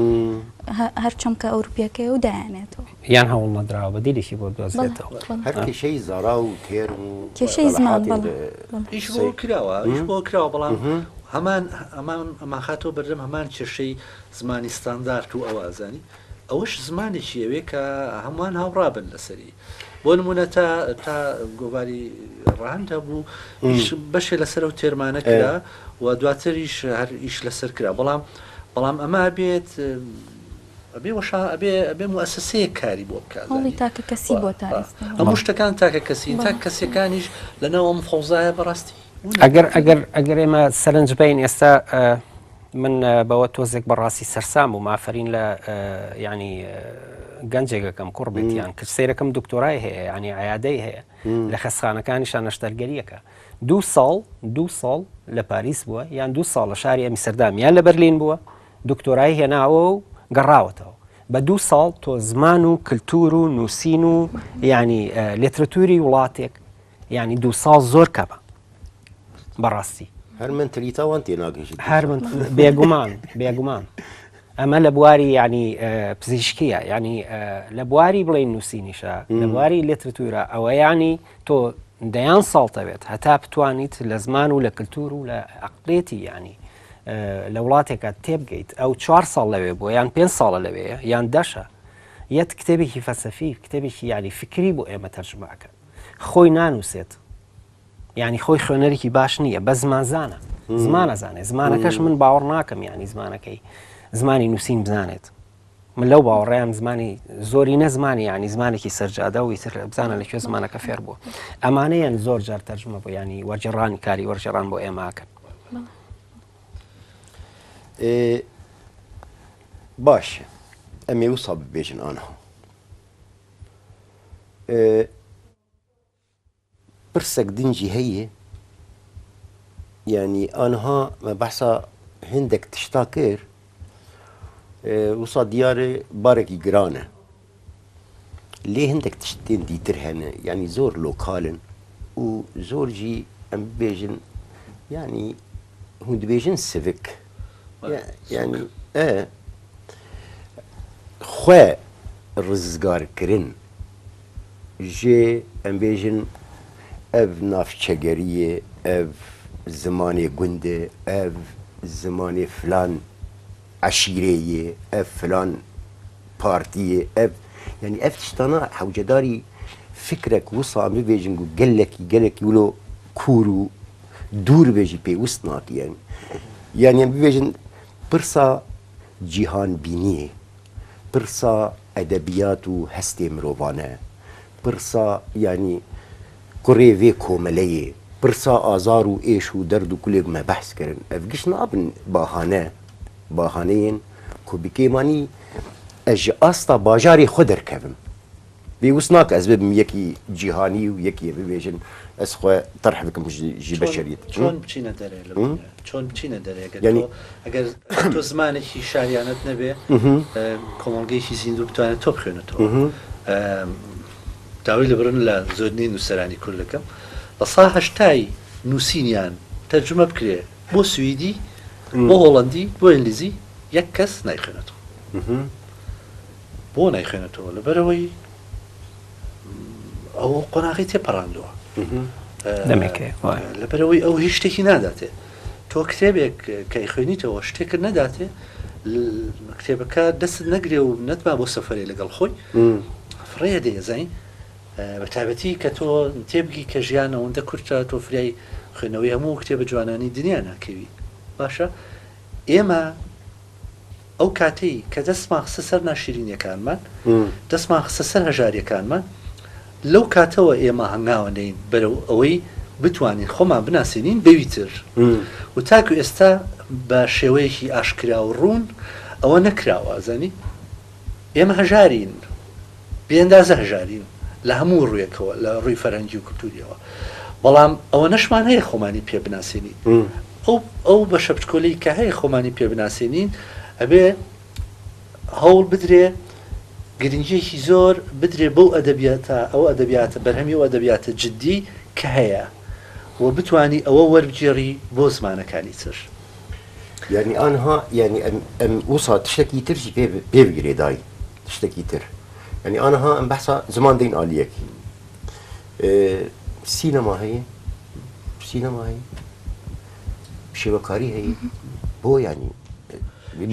هەر چەمکە ئەوروپیەکەی و دایانێتەوە یان هەوڵ نەدراوە بە دیلێکی بۆ دۆزێتەوە هەر کێشەی زارا و تێر و کێشەی زمان ئیش بۆ کراوە بەڵام ئەمان خاتۆ بەردەم هەمان کێشەی زمانی ستاندارد و ئەوازانی ئەوەش زمانێکی ئەوێ کە هەمووان هاوڕابن لەسەری بۆ نمونە تا گۆواری ڕاهەندا بوو بەشێ لەسەر و تێرمانە کرا و دواتریش هەر ئیش لەسەر کرا بەڵام ئەمە بێت ئەبێ موسسەیە کاری بۆ بکات تاکە کەسی بۆ تا هەموو شتەکان تاکە کەسی تا کەسیەکانیش لەنەوەم فەوزایە بەڕاستی ئەگەر ئێمە سەرنج بین ئێستا من بەوە تۆزێک بەڕاستی سەرسام و مافرین لە ینی گەنجێکەکەم کوڕ بێتیان کە سیرەکەم دکتۆرای هەیە ینی عیادەی هەیە لە خەستخانەکانیشان نەشتەرگەریەکە 2 ساڵ لە پاریس بووە یان 2 ساڵ لە شاری ئەمیستەردام یان لە بەرلین بووە دکتۆرای هێناوە و گەڕاوەتەوە بە 2 ساڵ تۆ زمان و کللتور و نووسین و ینی لێترەتوری وڵاتێک ینی 2 ساڵ زۆر کەمە بەڕاستی هەر منتلیتاوان تێناگەیشت هەر بێگومان ئەمە لە بواری ینی پزیشکیە ینی لە بواری بڵێن نووسینیشە لە بواری لێترەتورە ئەوە ینی تۆ دەیان ساڵتەوێت هەتا بتوانیت لە زمان و لە کللتور و لە عقلێتی ینی لە وڵاتێکە تێبگەیت ئەو 4 ساڵ لەوێ بووە یان 5 ساڵە لەوەیە یان دەشە یەت کتێبێکی فەلسەفی کتێبێکی ینی فکری بۆ ئێمە تەرجمەکە خۆی نانووسێت ینی خۆی خوێنەرێکی باش نییە بە زمانزانە زمانەزانێت زمانەکەش من باوەڕ ناکەم ینی زمانەکەی زمانی نووسین بزانێت من لەو باوەڕێیان زمانی زۆری نەزمانی ینی زمانێکی سەرجادە و ئیتر بزانە لەکوێ زمانەکە فێر بووە ئەمانەیان زۆر جار تەرجمە بۆ ینی وەرجێڕانی کاری وەرجێڕان بۆ ئێماکەن. باش ئەمێ وسا ببێژن ئانها پرسێک دنجی هەیە ینی ئانها مە بەحسا هندێک تشتا کرد وسا دیارە بارێکی گرانە لێ هندێک تشتێن دیتر هەنە ینی زۆر لۆکالن و زۆرجی ئەم ببێژن ینی هون دبێژن سڤک ینی خوێ ڕزگارکردن ژێ ئەم بێژن ئەڤ نافچەگەریە ئەڤ زمانێ گوندە ئەڤ زمانێ فلان عشیرەیە ئەڤ فلان پارتیە ئەڤ ینی ئەڤ تشتانە حەوجەداری فکرێک وسا ئەم ببێژن و گەلێکی ولۆ کوور و دوور بێژی پێویست ناکە ینی ئەم ببێژن پرسا جیهان بینیە پرسا ئەدەبیات و هەستێ مرۆڤانە پرسا ینی کوڕێ vê کۆمەلەیە پرسا ئازار و ئێش و دەرد و کولێک مە بەحس کردن ئەف گشت نابن باهانەیەن کو بکێمانی ئەژ ئاستا باژارێ خۆ دەرکەوم پێویست ناکە ئەس ببم یەکی جیهانی و یەکی ببێژن ئەس خۆ تەرح بکەم ژی بەشەریەت چۆن بچینە دەرێ چۆن بچینە دەرێ ئەگەر تۆ زمانێکی شاریانت نەبێ کۆمەڵگەیەکی زیندوو بتوانێت تۆ بخوێنێتەوە داوای لە برن لە زۆرنی نووسەرانی کورد دەکەم لە سا هەشتای نووسینیان تەرجمە بکرێ بۆ سویدی بۆ هۆڵەندی بۆ ئینگلیزی یەک کەس نایخوێنێتەوە بۆ نایخوێنێتەوە لەبەرەوەی ئەو قۆناغی تێپەڕاندووە لەبەرەوەی ئەو هیچ شتێکی ناداتێ تۆ کتێبێک کەی خوێنیتەوە شتێکرد نەداتێ کتێبەکە دەست نەگرێ و نەتما بۆ سەفەرێ لەگەڵ خۆی فڕێ دەیەزین بە تایبەتی کە تۆ تێبگی کە ژیانە ئەوەندە کورتە تۆ فریای خوێنەوەی هەموو کتێبە جوانانی دنیا ناکەوی باشە ئێمە ئەو کاتەی کە دەستمان خستە سەر ناشرینیەکانمان دەستمان خستە سەر هەژاریەکانمان لەو کاتەوە ئێمە هەنگاوەنەین بەرەو ئەوەی بتوانین خۆمان بناسیێنین بەویتر و تاکو ئێستا بە شێوەیەکی ئاشکرا و ڕوون ئەوە نەکراوە زانی ئێمە هەژارین بێندازە هەژارین لە هەموو ڕوویەکەوە لە ڕووی فەرەنگی و کولتوریەوە بەڵام ئەوە نەشمان هەیە خۆمانی پێ بناسیێنین ئەو بە شەپچکۆلەی کە هەیە خۆمانی پێ بناسیێنین ئەبێ هەوڵ بدرێ گرنگیەکی زۆر بدرێ بەو ئەدەبیاتە ئەو ئەدەبیاتە بەرهەمی و ئەدەبیاتە جددی کە هەیە و بتانی ئەوە وەربگێڕی بۆ زمانەکانی تر ینی ئانها ینی ئەم وسا تشتێکی ترشی پێ بگرێ دای تشتێکی تر ینی ئانها ئەم بەحسا زمان دەین ئالیەکی سینەما هەیە شێوەکاری هەیە بۆ ینی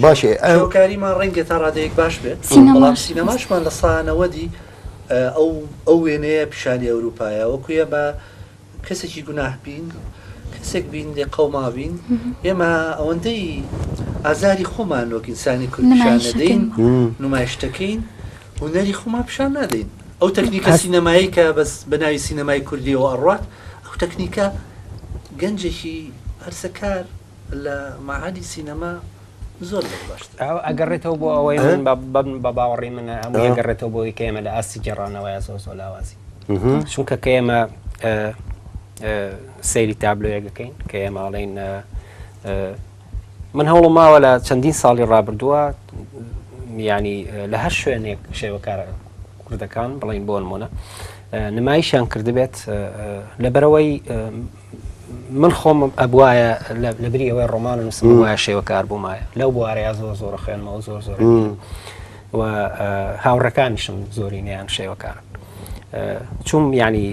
باشێ ئەوکاریمان ڕەنگە تا ڕادەیەک باش بێت بەڵام سینەماشمان لە سانەوەدی ئەو وێنەیە پیشانی ئەوروپایە وەکویە بە کەسێکی گوناه بین کەسێک بین لێ قەوما بین ئێمە ئەوەندەی ئازاری خۆمان وەک ئینسانی کورد پیشان نەدەین نمایشتەکەین هونەری خۆمان پیشان نادەین ئەو تەکنیکە سینەمایی کە بەس بەناوی سینەمای کوردیەوە ئەڕات ئەو تەکنیکە گەنجێکی هەرسەکار لە معادی سینەما زۆر باشتر ئەگەڕێتەوە بۆ ئەوەی من بە باوەڕی منە هەموو ئەگەڕێتەوە بۆی کە ئێمە لە ئاستی گەڕانەوەیە زۆر لاوازی چونکە کە ئێمە سەیری تابلۆیەکەین کە ئێماڵین من هەوڵم ماوە لە چەندین ساڵی ڕابردووە ینی لە هەر شوێنێک شێوەکارە کوردەکان بڵین بۆ نمونە نمایشیان کردبێت لەبەرەوەی من خۆم ئەبوایە لە بری ئەوەی ڕۆمان و نووسم وایە شێوەکار بوومایە لەو بوارەیە زۆر خوێنمەوە زۆر و هاوڕەکانیشم زۆرینیان شێوەکارن چوم ینی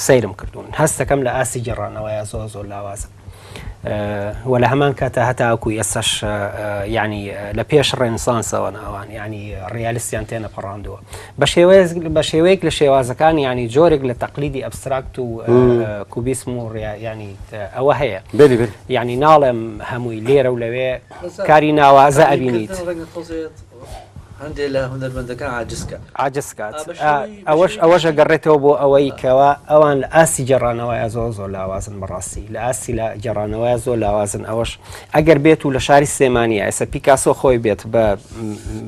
سەیرم کردوون هەستەکەم لە ئاسی گەڕانەوەیە زۆر لاوازە وە لە هەمان کاتە هەتاکو ئێسش ینی لە پێش ڕێنسانسەوە ناوان ینی ڕیالیستیان تێنە پەڕاندووە بە شێوەیەک لە شێوازەکان ینی جۆرێک لە تەقلیدی ئەبستراکت و کوبیسم و ینی ئەوە هەیە ینی ناڵێم هەمووی لێرە و لەوێ کاری ناوازە ئەبینیت هەندێک لە هونەرمەندەکان عاجزکات ئەوەشە گەڕێتەوە بۆ ئەوەی کەوا ئەوان لە ئاسی جێڕانەوەی زۆر لاوازن بەڕاستی لە ئاسی لە جێڕانەوەی زۆر لاوازن ئەوەش ئەگەر بێت و لە شاری سێمانە ئێستا پیکاسۆ خۆی بێت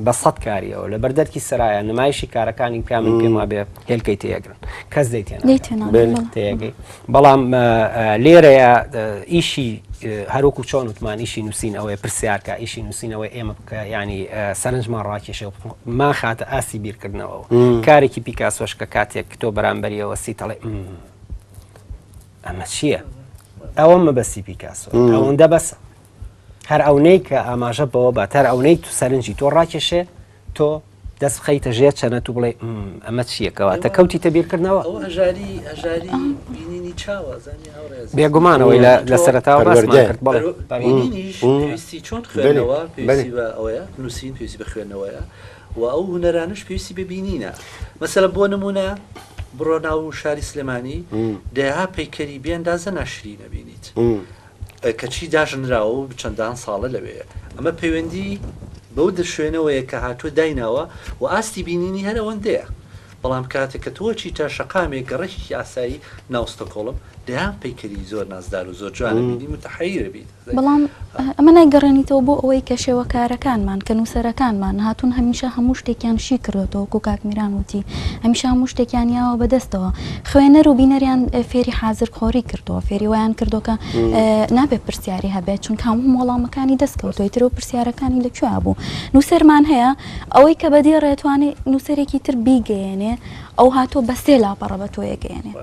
بە سەد کاریەوە لە بەردەرکی سەرایە نمایشی کارەکانی کامن پێما بێ هێلکەی تێگرن کەس دەیتێنێت تێگەی بەڵام لێرەیە ئیشی هەروکو چۆن وتمان ئیشی نووسین ئەوەیە پرسیارکە ئیشی نووسینەوەی ئێمە بکە ینی سەرنجمان ڕاکێشە ما خاتە ئاسی بیرکردنەوە کارێکی پیکاسۆش کە کاتێک تۆ بەرامبەریەوە سیتەڵێ ئەمە چییە؟ ئەوە مەبەستی پیکاسۆ ئەوەندە بەسە هەر ئەوەی کە ئاماژە بەوە بات هەر ئەوەی تو سەرنجی تۆ ڕاکێشێ تۆ دەست بخەیتە ژێر چەنە و بڵێ ئەمە چیەکەوە تە کەوتی تەبیرکردنەوە هەژاری بینینی چاوەزانی بێگومانەوەی لە سەرەتاوە باسمان کرد پێویستی چۆن خوێنەوە پێویستی بە ئەوەیە نووسین پێویستی بە خوێندنەوەیە و ئەو هونەرانش پێویستی ببینینە مەسەلە بۆ نمونە بڕۆ ناو شاری سلێمانی دەها پەیکەری بێندازە ناشری نەبینیت کەچی داژنراوە و چەندان ساڵە لەوەیە ئەمە پەیوەندی بەو دەشوێنەوەیە کە هاتووە دایناوە و ئاستی بینینی هەر ئەوەندەیە بەڵام کاتێک کە تۆ چی تا شەقامێک گەڕێکی یاسایی ناوستۆکۆڵم دەیان پەیکەری زۆر نازدار و زۆر جوانە بینی متحەیرە بیت بەڵام ئەمە نایگەڕێنیتەوە بۆ ئەوەی کە شێوەکارەکانمان کە نووسەرەکانمان هاتوون هەمیشە هەموو شتێکیان شی کردێتەوە کو کاکمیران وتی هەمیشە هەموو شتێکیان یاوە بەدەستەوە خوێنەر و بینەریان فێری حازرخۆری کردەوە فێری ویان کردۆکە نابێت پرسیاری هەبێت چونکە هەموو وەڵامەکانی دەستکەوتۆی ترەوە پرسیارەکانی لەکوێ بوو نووسەرمان هەیە ئەوەی کە بەدی ڕێتوانێت نووسەرێکی تر بیگەێنێ ئەو هاتۆ بەسێ لاپەڕە بە تۆ یەگەێنێ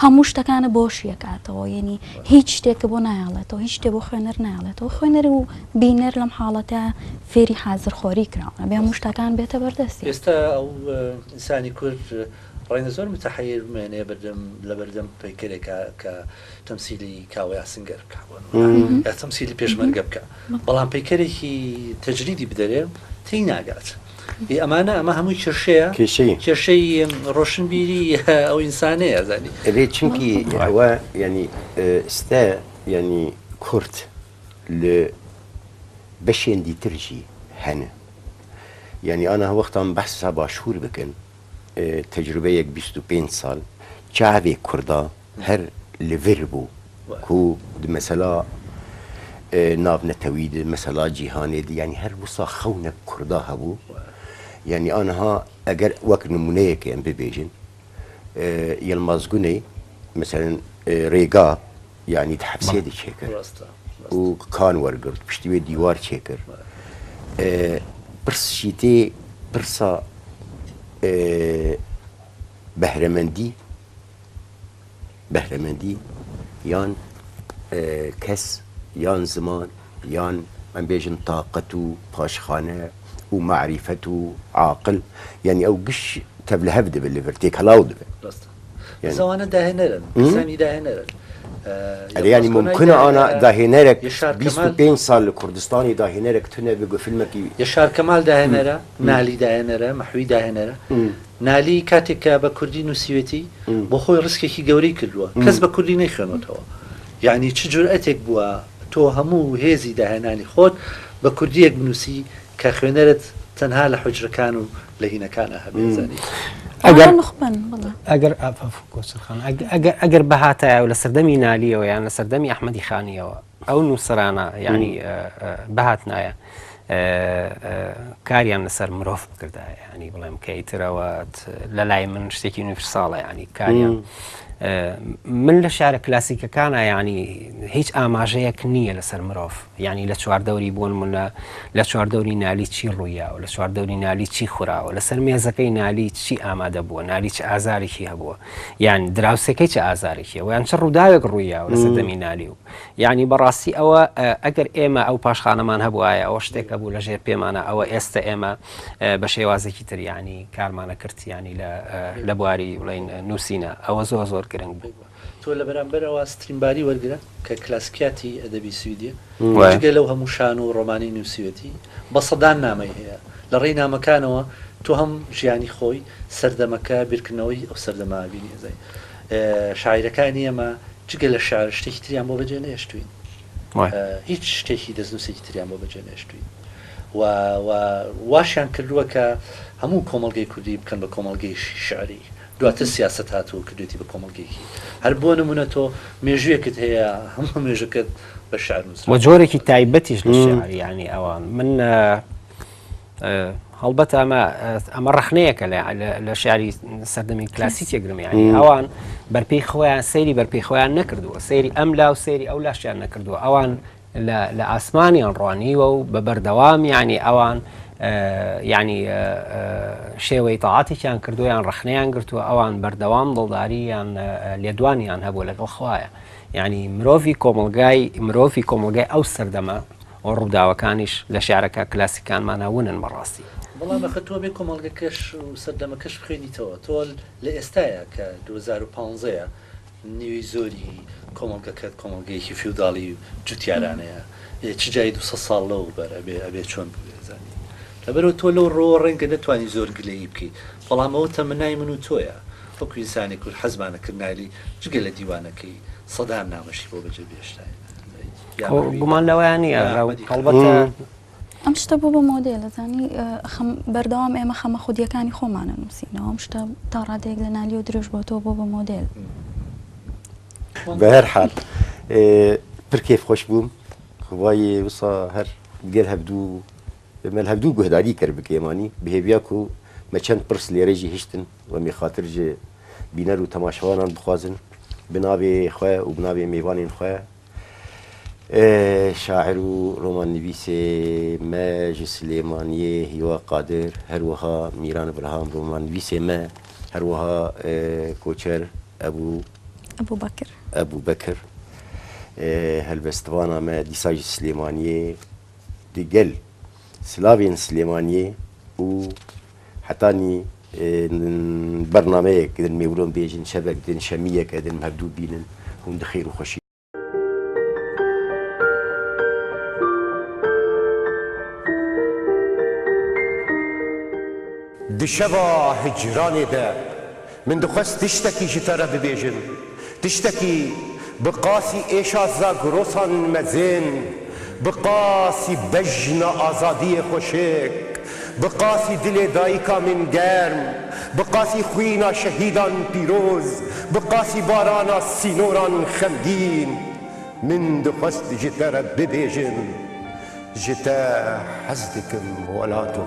هەموو شتەکانە بۆشیەکاتەوە یعنی هیچ شتێکە بۆ نایڵێتەوە هیچ شتێ بۆ خوێنەر نایڵێتەوە خوێنەر و بینەر لەم حاڵەتە فێری حازرخۆری کراونە بێ هەموو شتەکان بێتە بەردەستی ئێستا ئەو ئینسانی کورد ڕێنە زۆر متحەیر بمێنێ لە بەردەم پەیکەرێکە کە تەمسیلی کاوەیە سنگەر بکەون یا تەمسیلی پێشمەرگە بکە بەڵام پەیکەرێکی تەجریدی بدەرێ تی ناگات ئەمانە ئەمە هەمووی کێشەیە کێشەی ڕۆشنبیری ئەو ئینسانەیە زانی ئەبێ چونکی ئەوە ینی ئستا ینی کورد لە بەشێن دیترژی هەنە ینی ئەە وەختان بەحسا باشوور بکەن تەجروبەیەک 25 ساڵ چاوێک کووردا هەر لەڤر بوو کو مەسەلا ناونەتەوی مەسەلا جیهانێ ینی هەر وسا خەونە کووردا هەبوو يعني أنا أجر وقت نمونية كأن ببيجن يلمزقوني مثلا ريقا يعني تحبسي دي شكر وكان ورقر بشتوي ديوار شكر برس شيتي برسا بهرمندي يان كس يان زمان يان من بيجن طاقته باشخانه ومعرفته عاقل يعني او قش تبل هبد بالليفرتيك هلاود يعني زوانا داهنرن انساني داهنرن يعني ممكن انا داهنرك 25 سال كردستاني داهنرك تنه بيقول فيلمك يشار كمال داهنره نالي داهنره محوي داهنره نالی کاتێک کە بە کوردی نووسیوێتی بۆ خۆی ڕسکێکی گەورەی کردووە کەس بە کوردی نەیخوێنێتەوە یعنی چ جورئەتێک بووە تۆ هەموو هێزی داهێنانی خۆت بە کوردیەک بنووسی کە خوێنەرت تەنها لە حوجرەکان و لە هینەکانە هەبێزانی ئەگەر بەهاتایە و لە سەردەمی نالیەوە یان لە سەردەمی ئەحمەدی خانیەوە ئەو نووسەرانە یعنی بەهات نایە کاریان لەسەر مرۆڤ بکردایە ینی بڵێم کەیترەوە لە لای من شتێکی نوێساڵە ینی کاریان من لە شارە کلاسیکەکانە ینی هیچ ئاماژەیەک نییە لەسەر مرۆڤ ینی لە چواردەوری بوون منە لە چواردەوری نالی چی ڕوویاوە لە چواردەوری نالی چی خوراوە لەسەر مێزەکەی نالی چی ئامادە بووە نالی چ ئازارێکی هەبووە یان دراوسەکەی چه ئازارێکیەوە یان چ ڕووداوێک ڕوویاوە لە سەردەمی نالی و ینی بەڕاستی ئەوە ئەگەر ئێمە ئەو پاشخانەمان هەبووایە ئەوە شتێکە بوو لە ژێر پێمانە ئەوە ئێستا ئێمە بە شێوازێکی تر ینی کارمانە کرد ینی لە بواری بڵین نووسینە ئەوە زۆر گرنگ بوو. تۆ لە بەرامبەرەوە سترینباری وەرگرە کە کلاسیکاتی ئەدەبی سویدیە وای. جگە لەو هەموو شان و ڕۆمانی نووسوێتی بە سەدان نامەی هەیە لە ڕێی نامەکانەوە تۆ هەم ژیانی خۆی سەردەمەکە بیرکردنەوەی ئەو سەردەمابینی ئەزای شاعیرەکانی ئێمە جگە لە شار شتێکی تریان بۆ بەجێ نێشتوین هیچ شتێکی دەستنووسێکی تریان بۆ بەجێ نێشتوین واشیان کردووە کە هەموو کۆمەڵگەی کوردی بکەن بە کۆمەڵگەی شعری دواتر سیاست هاتوو کردوێتی بە کۆمەڵگەیەکی هەر بۆ نمونە تۆ مێژوویەکت هەیە هەموو مێژەکەت بە شعر وە جۆرێکی تایبەتیش لە شعر ینی ئەوان من هەڵبەت ئەمە ڕەخنەیەکە لە شعری سەردەمی کلاسیکێ گرم ینی ئەوان بەرپەی خۆیان سەیری بەرپەی خۆیان نەکردووە سەیری ئەم لا و سەیری ئەو لاشیان نەکردووە ئەوان لە ئاسمانیان ڕوانیوە و بە بەردەوام ینی ئەوان ینی شێوەی تەعاتێکیان کردویان ڕەخنەیان گرتووە ئەوان بەردەوام دڵدارییان لێدوانیان هەبوو لەگەڵ خوایە ینی مرۆڤی کۆمەلگای ئەو سەردەمە و ڕووداوەکانیش لە شعرەکە کلاسیکانمانەونن بەڕاستی بەڵام بەخە تۆ بێ کۆمەڵگەکەش و سەردەمەکەش بخوێنیتەوە تۆ لە ئێستاە کە 2015ە نیوی زۆری کۆمەڵگەکەت کۆمەڵگەیەکی فیوداڵی جوتیارانەیە چ جای 200 ساڵ لەو بەرە ئەبێ چۆن بزانانی لەبەرەوە تۆ لەو ڕۆ ڕێنگە دەتوانانی زۆر گلەیی بکەیت بەڵامەوە تەمەنای من و تۆیە وەکو ئینسانی کورد حەزمانەکردنالی جگە لە دیوانەکەی سەدان نامەشی بۆ بەجێ بێشتای گومان لەوەیان نیە هەڵبەتە ئەم شتە بۆ بە مۆدێلە زانی بەردەوام ئێمە خەمە خودیەکانی خۆمانە نووسینەوە ئەم شتە تا ڕادێک لە نالی و درێژ بۆ تۆ بۆ بە مۆدێل بە هەر حال پر کێف خۆش بووم خوای وسا هەر گەر هەبدوو مەل هەبدوو گوهداری کرد بکێمانی بهێویاک و مە چەند پرس لێرەژی هشتن و میخاترجێ بینەر و تەماشەوانان بخوازن بنابێ خوێ و بنابێ میوانین خوێ شاعر و ڕۆمان نویسێ مەژ سلێمانیە هیوا قادر هەروەها میران برهام ڕۆمان نویسێ مە هەروەها کۆچەر ئەبوو بەکر هەلبەستوانە مە دیساژی سلێمانیە دیگەل سلاوێن سلێمانیە و حتانی بەرنامەیەک دن میورۆن بێژن شەبەک دن شەمیەک ئەدن هەردوو بینن هەندە خێر و خۆشی دشەوا هجرانێدا من دخواست تشتێکی ji te re bibêjim tiştekî bi qasî êşa zagirosan mezên bi qasî bejna azadiyê xweşik bi qasî dilê dayîka min germ bi qasî xwîna şehîdan pîroz bi qasî barana sînoran xemgîn min dixwest ji te re bibêjim ji te hez dikim welatû